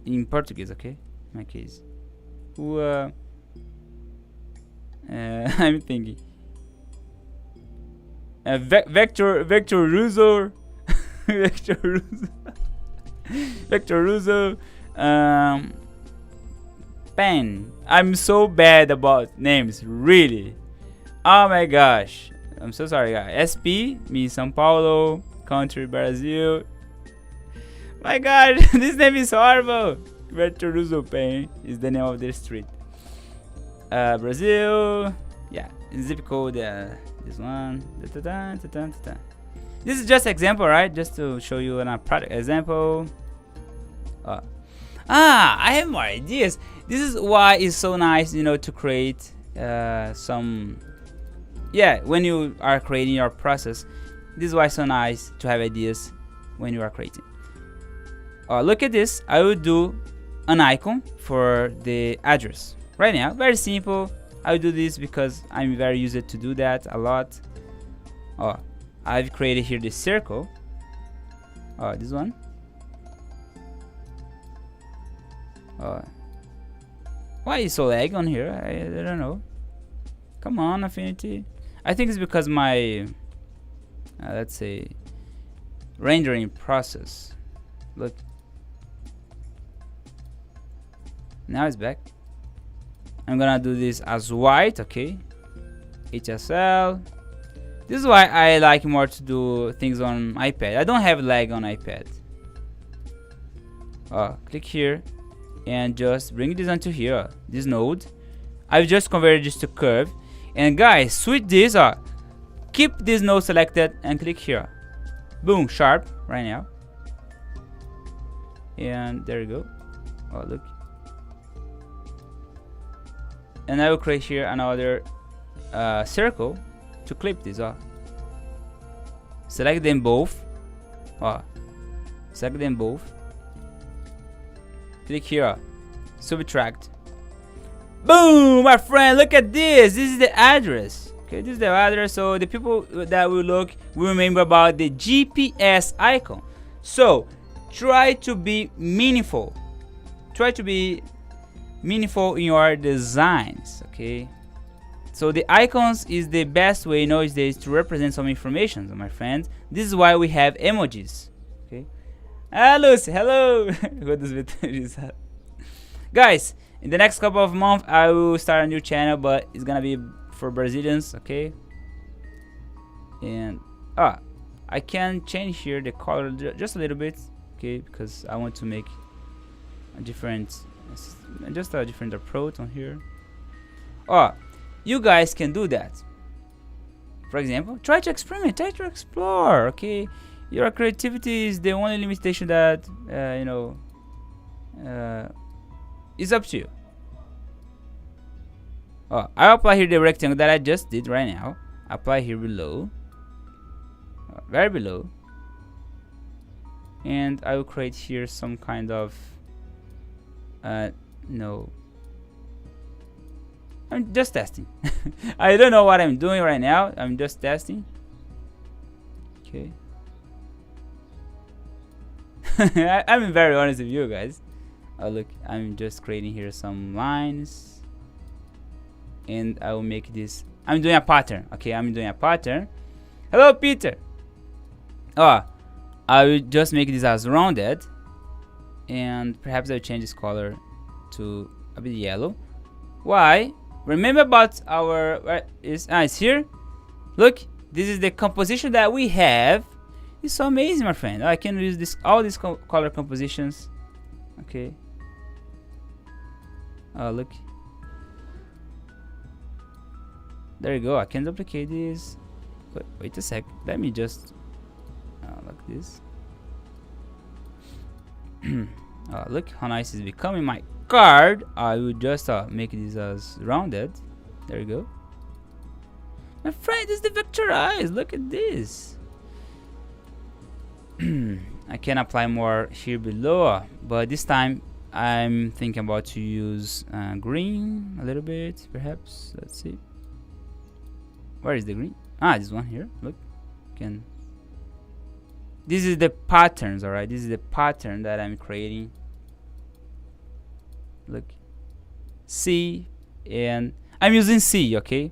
in Portuguese, okay? In my case. Rua. I'm thinking. Vectorize Vectorize pen. I'm so bad about names, really. Oh my gosh, I'm so sorry, guys. SP means São Paulo, country Brazil. My god, this name is horrible. Vectorize pen is the name of the street. Brazil, yeah. Zip code. This one. This is just example, right? Just to show you a product example. I have more ideas. This is why it's so nice, to create some. Yeah, when you are creating your process, this is why it's so nice to have ideas when you are creating. Look at this. I will do an icon for the address right now. Very simple. I will do this because I'm very used to do that a lot. I've created here this circle. This one. Why is so lag on here? I don't know. Come on, Affinity. I think it's because my let's say rendering process. Look. Now it's back. I'm gonna do this as white, okay? HSL. This is why I like more to do things on iPad. I don't have lag on iPad. Click here and just bring this onto here. This node. I've just converted this to curve. And guys, switch this. Keep this node selected and click here. Boom, sharp right now. And there you go. Look. And I will create here another circle to clip this off. Select them both. Select them both. Click here. Subtract. Boom, my friend, look at this. This is the address. Okay, this is the address. So the people that will look will remember about the GPS icon. So try to be meaningful. Try to be meaningful in your designs, okay? So the icons is the best way nowadays to represent some information, my friends. This is why we have emojis, okay? Lucy, hello. Guys, in the next couple of months I will start a new channel, but it's gonna be for Brazilians, okay? And I can change here the color just a little bit, okay? Because I want to make a different, just a different approach on here. You guys can do that. For example, try to experiment, try to explore, okay? Your creativity is the only limitation that is up to you. I'll apply here the rectangle that I just did right now. Apply here below, very below, and I will create here some kind of I'm just testing. I don't know what I'm doing right now. I'm just testing. Okay. I'm very honest with you guys. Look, I'm just creating here some lines, and I will make this. I'm doing a pattern. Okay, I'm doing a pattern. Hello, Peter. I will just make this as rounded, and perhaps I'll change this color to a bit yellow. Why? Remember about our it's here. Look, this is the composition that we have. It's so amazing, my friend. I can use this all these color compositions. Okay. Look. There you go. I can duplicate this. Wait a sec. Let me just like this. Look how nice it's becoming my card. I will just make this as rounded. There you go. My friend, this is the Vectorize. Look at this. I can apply more here below, but this time I'm thinking about to use green a little bit, perhaps. Let's see. Where is the green? This one here. Look, this is the patterns, all right. This is the pattern that I'm creating. Look, C, and I'm using C. Okay.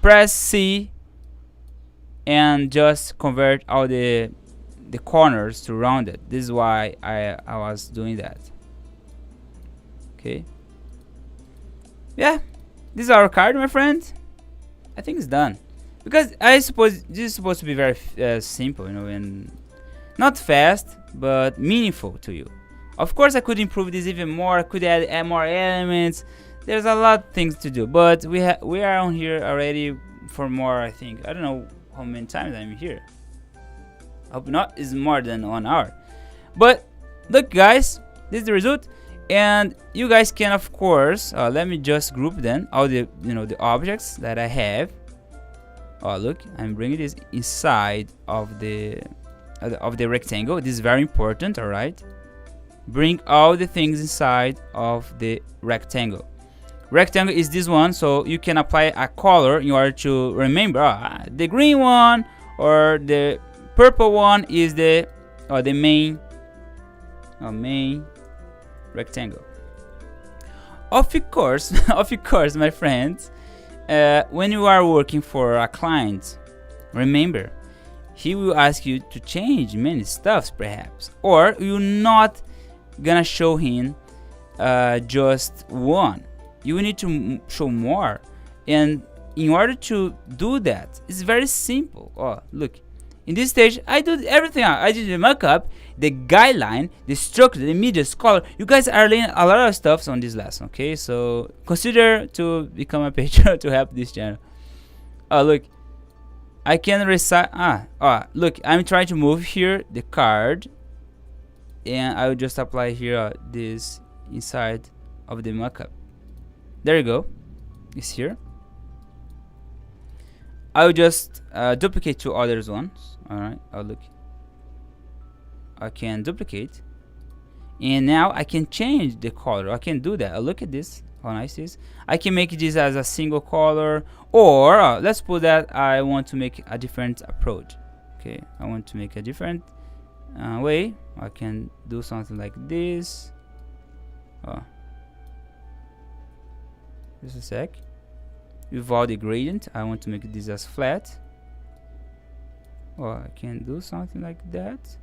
Press C, and just convert all the corners to rounded. This is why I was doing that. Okay. Yeah, this is our card, my friend. I think it's done, because I suppose this is supposed to be very simple, you know, and not fast but meaningful to you. Of course, I could improve this even more. I could add more elements. There's a lot of things to do, but we are on here already for more. I think I don't know how many times I'm here. I hope not is more than 1 hour. But look, guys, this is the result, and you guys can, of course, let me just group then all the the objects that I have. Look, I'm bringing this inside of the rectangle. This is very important. All right, bring all the things inside of the rectangle. Rectangle is this one, so you can apply a color in order to remember. The green one or the purple one is the main rectangle. Of course, my friends, when you are working for a client, remember, he will ask you to change many stuffs, perhaps, or you're not gonna show him just one. You need to show more, and in order to do that, it's very simple. Look, in this stage, I did everything. I did the markup, the guideline, the structure, the media, color. You guys are learning a lot of stuff on this lesson, okay? So consider to become a patron to help this channel. Look, I can recite. Look, I'm trying to move here the card, and I will just apply here this inside of the markup. There you go. It's here. I will just duplicate two others ones. All right. Look. I can duplicate, and now I can change the color. I can do that. Look at this. How nice it is. I can make this as a single color, or let's put that I want to make a different approach. Okay, I want to make a different way. I can do something like this. Just a sec. Without the gradient, I want to make this as flat. I can do something like that.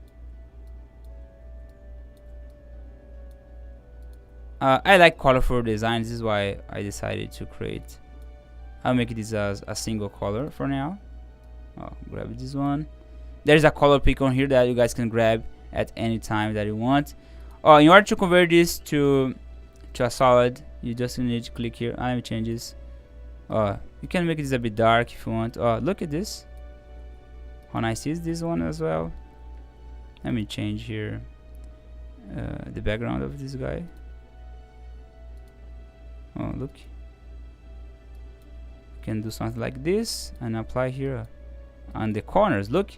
I like colorful designs. This is why I decided to create. I'll make this as a single color for now. Grab this one. There's a color pick on here that you guys can grab at any time that you want. In order to convert this to a solid, you just need to click here. I will change this. You can make this a bit dark if you want. Look at this. How nice is this one as well? Let me change here the background of this guy. Look. You can do something like this and apply here on the corners. Look,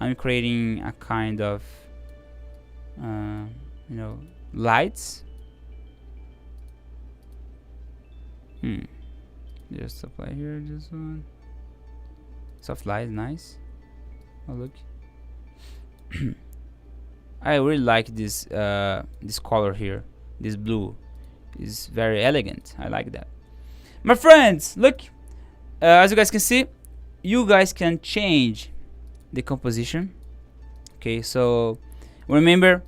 I'm creating a kind of lights. Just apply here this one. Soft light, nice. Oh look. I really like this this color here. This blue is very elegant. I like that. My friends, look, as you guys can see, you guys can change the composition. Okay, so remember,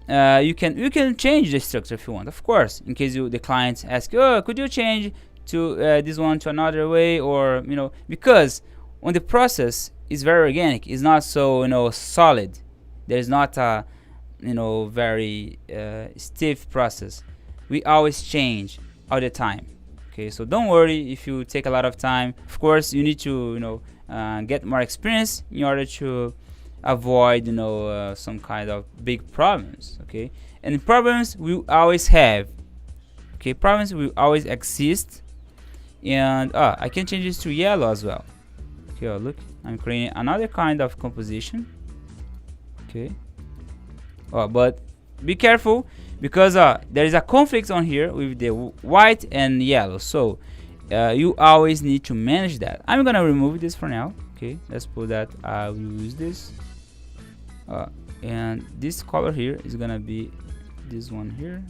you can change the structure if you want, of course, in case the client asks, oh, could you change to this one to another way, or because when the process is very organic, it's not so solid. There's not a very stiff process. We always change all the time. Okay, so don't worry if you take a lot of time. Of course, you need to get more experience in order to avoid some kind of big problems. Okay, and problems we always have. Okay, problems will always exist. And I can change this to yellow as well. Okay, look, I'm creating another kind of composition. Okay, but be careful, because there is a conflict on here with the white and yellow, so you always need to manage that. I'm gonna remove this for now. Okay, let's put that I will use this, and this color here is gonna be this one here.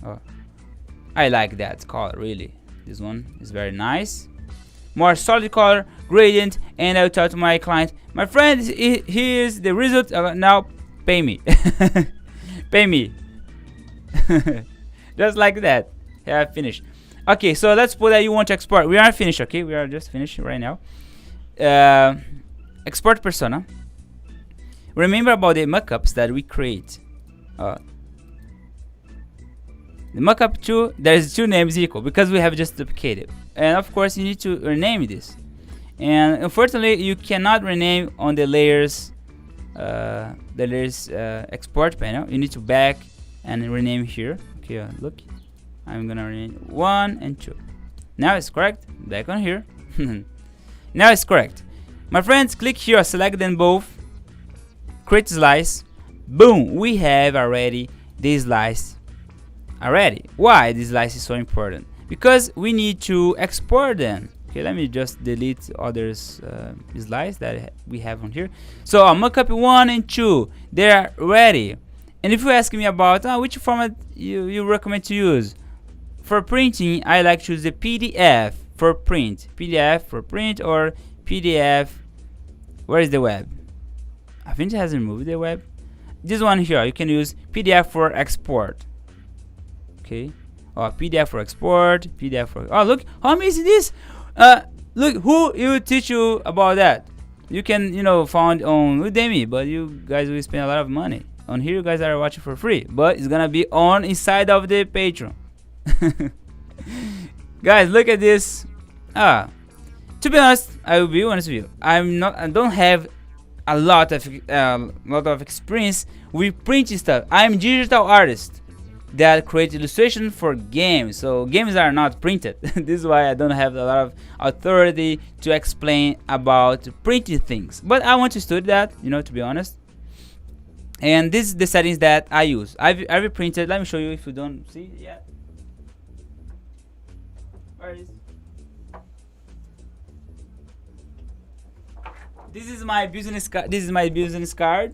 I like that color, really. This one is very nice, more solid color, gradient. And I'll tell to my client, my friend, here's the result. Now pay me. Pay me. Just like that. Yeah, finished. Okay, so let's put that you want to export. We are finished. Okay, we are just finished right now. Export persona. Remember about the mockups that we create. The mockup 2, there's 2 names equal because we have just duplicated. And of course you need to rename this. And unfortunately you cannot rename on the layers export panel. You need to back and rename here. Okay, look, I'm gonna rename 1 and 2. Now it's correct. Back on here. Now it's correct. My friends, click here, select them both, create slice. Boom, we have already this slice already. Why this slice is so important? Because we need to export them. Okay, let me just delete others slides that we have on here. So mockup 1 and 2, they are ready. And if you ask me about which format you recommend to use for printing, I like to use the PDF for print. PDF for print, or PDF. Where is the web? I think it has removed the web. This one here, you can use PDF for export. Okay, PDF for export, PDF for. Oh, look how amazing this! Look, who will teach you about that? You can find on Udemy, but you guys will spend a lot of money. On here, you guys are watching for free, but it's gonna be on inside of the Patreon. Guys, look at this. To be honest, I will be honest with you. I don't have a lot of experience with printing stuff. I'm a digital artist that create illustration for games, so games are not printed. This is why I don't have a lot of authority to explain about printing things, but I want to study that, to be honest. And this is the settings that I use. I've printed. Let me show you if you don't see it yet. Where is it? This is my business card. This is my business card.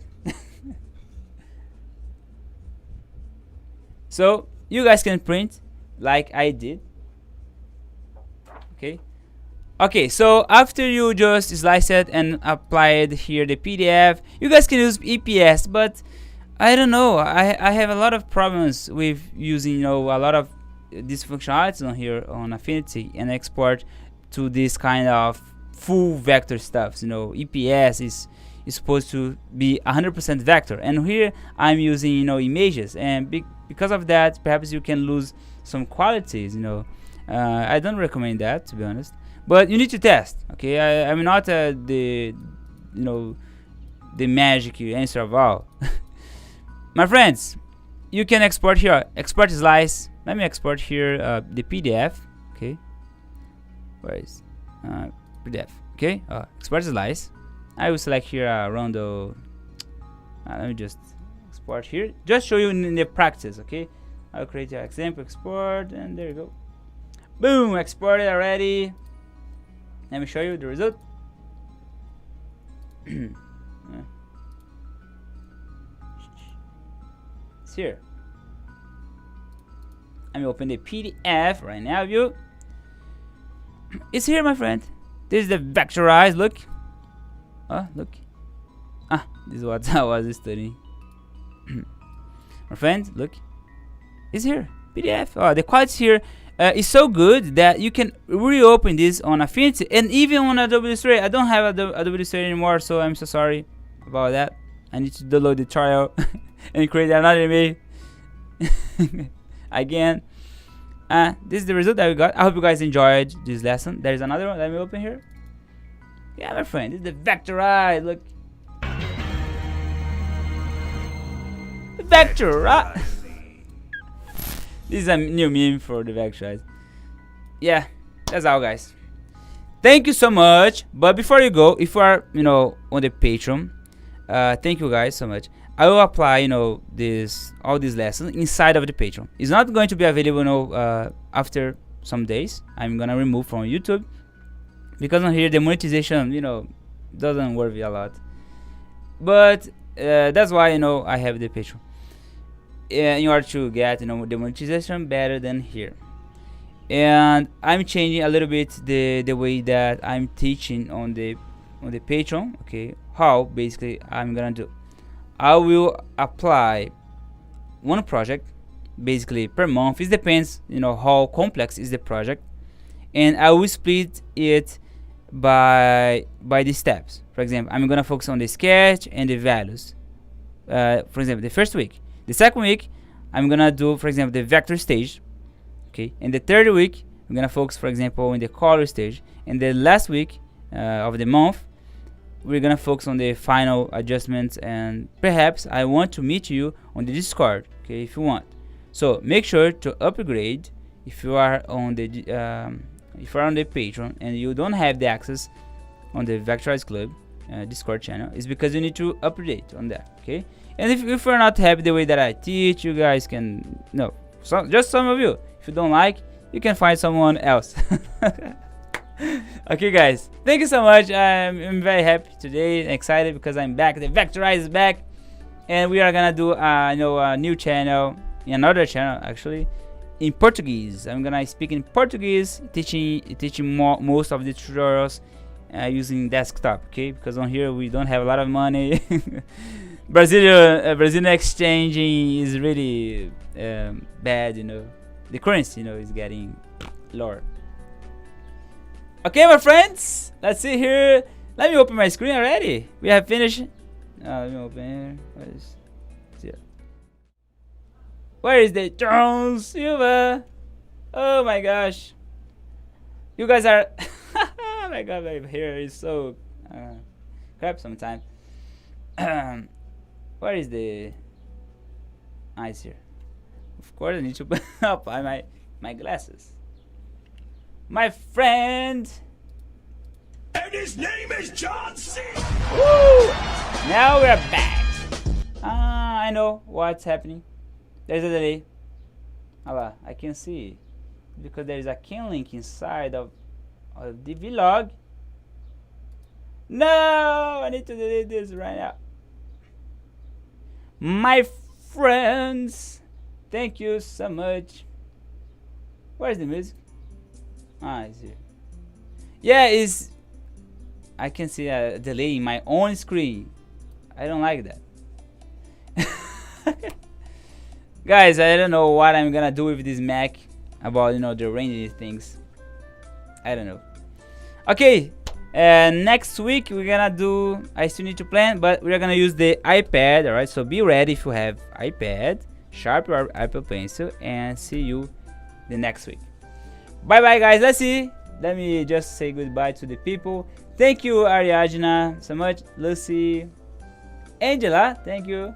So you guys can print like I did. Okay, so after you just slice it and applied here the PDF, you guys can use EPS, but I don't know, I have a lot of problems with using a lot of these functionalities on here on Affinity and export to this kind of full vector stuff. EPS is supposed to be 100% vector, and here I'm using images, and because of that perhaps you can lose some qualities. I don't recommend that, to be honest, but you need to test. Okay, I'm not the magic answer of all. My friends, you can export here, export slice. Let me export here the PDF. Okay, where is PDF? Okay, export slice. I will select here around the let me just export here, just show you in the practice. Okay, I'll create an example, export, and there you go. Boom, exported already. Let me show you the result. It's here. Let me open the PDF right now, view. It's here, my friend. This is the Vectorize. Look. Oh, look. Ah, this is what I was studying. My friend, look. It's here. PDF. Oh, the quality here is so good that you can reopen this on Affinity and even on Adobe Illustrator. I don't have Adobe Illustrator anymore, so I'm so sorry about that. I need to download the trial and create another image again. This is the result that we got. I hope you guys enjoyed this lesson. There is another one. Let me open here. Yeah, my friend, this is the Vectorize. Look. Vectorize. This is a new meme for the Vectorize. Yeah, that's all, guys. Thank you so much. But before you go, if you are, on the Patreon, thank you guys so much. I will apply, all these lessons inside of the Patreon. It's not going to be available, after some days. I'm gonna remove from YouTube because on here the monetization, doesn't work a lot. But that's why, I have the Patreon. In order to get, the monetization better than here. And I'm changing a little bit the way that I'm teaching on the Patreon. Okay, how basically I'm gonna do. I will apply one project basically per month. It depends, how complex is the project, and I will split it by the steps. For example, I'm gonna focus on the sketch and the values. For example, the first week. The second week, I'm gonna do, for example, the vector stage. Okay, and the third week, I'm gonna focus, for example, on the color stage. And the last week of the month, we're gonna focus on the final adjustments, and perhaps I want to meet you on the Discord, okay, if you want. So make sure to upgrade if you are on the Patreon and you don't have the access on the Vectorize Club Discord channel. It's because you need to update on that, okay? And if you're not happy the way that I teach, you guys can just some of you. If you don't like, you can find someone else. Okay, guys, thank you so much. I'm very happy today and excited because I'm back. The Vectorize is back, and we are gonna do a new channel, another channel actually, in Portuguese. I'm gonna speak in Portuguese, teaching most of the tutorials using desktop. Okay, because on here we don't have a lot of money. Brazilian exchanging is really bad. The currency is getting lower. Okay, my friends, let's see here. Let me open my screen already. We have finished. Let me open here. Where is the Jhonatan Silva? Oh my gosh. You guys are... Oh my god, my hair is so crap sometimes. Where is the... It's here. Of course, I need to apply my glasses. My friend, and his name is John C. Woo! Now we're back. I know what's happening. There's a delay. I can see because there is a can link inside of the vlog. No, I need to delete this right now. My friends, thank you so much. Where's the music? It's here. Yeah, I can see a delay in my own screen. I don't like that. Guys, I don't know what I'm gonna do with this Mac about the rainy things. I don't know. Okay, next week we're gonna do, I still need to plan, but we're gonna use the iPad. Alright, so be ready if you have iPad, sharp your Apple Pencil, and see you the next week. Bye bye, guys. Let me just say goodbye to the people. Thank you, Ariadna, so much. Lucy, Angela, thank you.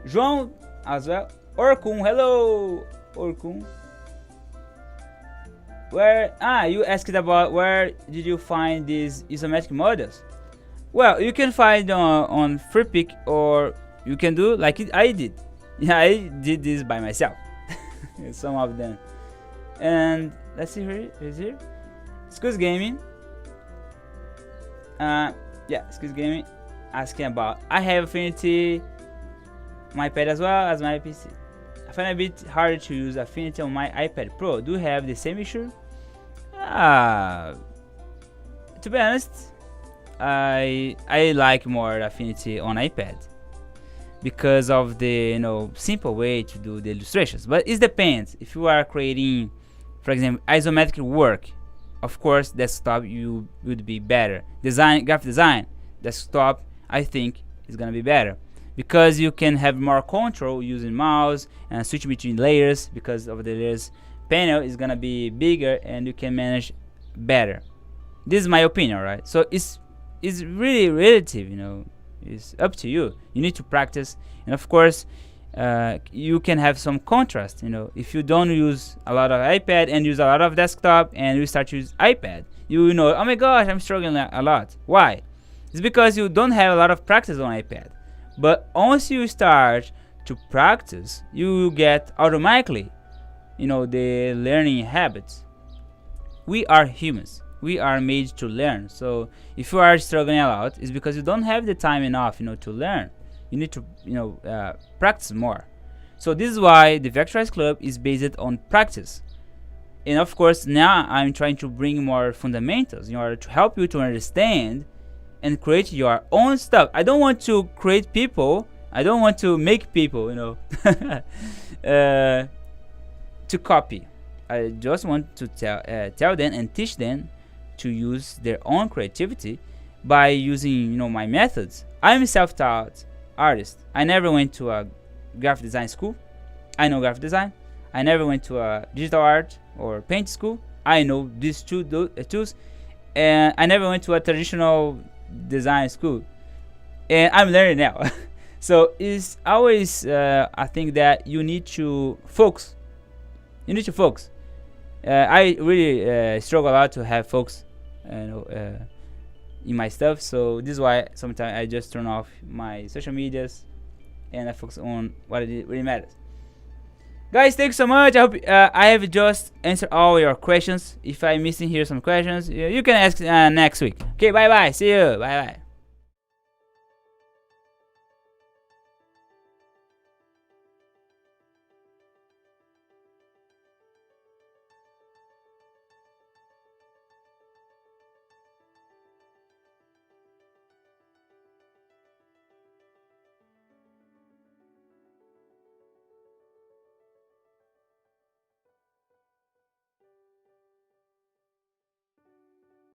João as well. Orkun, hello, Orkun. Where you asked about where did you find these isometric models? Well, you can find on Freepik, or you can do like I did. Yeah, I did this by myself. Some of them. And let's see who is here. Excuse Gaming. Yeah, Excuse Gaming asking about. I have Affinity my iPad as well as my PC. I find it a bit harder to use Affinity on my iPad Pro. Do you have the same issue? To be honest, I like more Affinity on iPad because of the simple way to do the illustrations. But it depends. If you are creating, for example, isometric work, of course desktop you would be better. Graphic design, desktop I think is gonna be better because you can have more control using mouse and switch between layers, because of the layers panel is gonna be bigger and you can manage better. This is my opinion, right? So it's really relative, it's up to you. You need to practice, and of course you can have some contrast. If you don't use a lot of iPad and use a lot of desktop and you start to use iPad, you know, oh my gosh, I'm struggling a lot. Why? It's because you don't have a lot of practice on iPad. But once you start to practice, you get automatically the learning habits. We are humans, we are made to learn. So if you are struggling a lot, it's because you don't have the time enough to learn. You need to practice more. So this is why the Vectorize Club is based on practice. And of course now I'm trying to bring more fundamentals in order to help you to understand and create your own stuff. I don't want to create people, I don't want to make people to copy. I just want to tell them and teach them to use their own creativity by using my methods. I'm a self-taught artist. I never went to a graphic design school. I know graphic design. I never went to a digital art or paint school. I know these two tools, and I never went to a traditional design school, and I'm learning now. So it's always I think that you need to focus. I really struggle a lot to have focus in my stuff. So this is why sometimes I just turn off my social medias and I focus on what really matters. Guys, thanks so much. I hope I have just answered all your questions. If I'm missing here some questions, you can ask next week. Okay, bye bye. See you. Bye bye.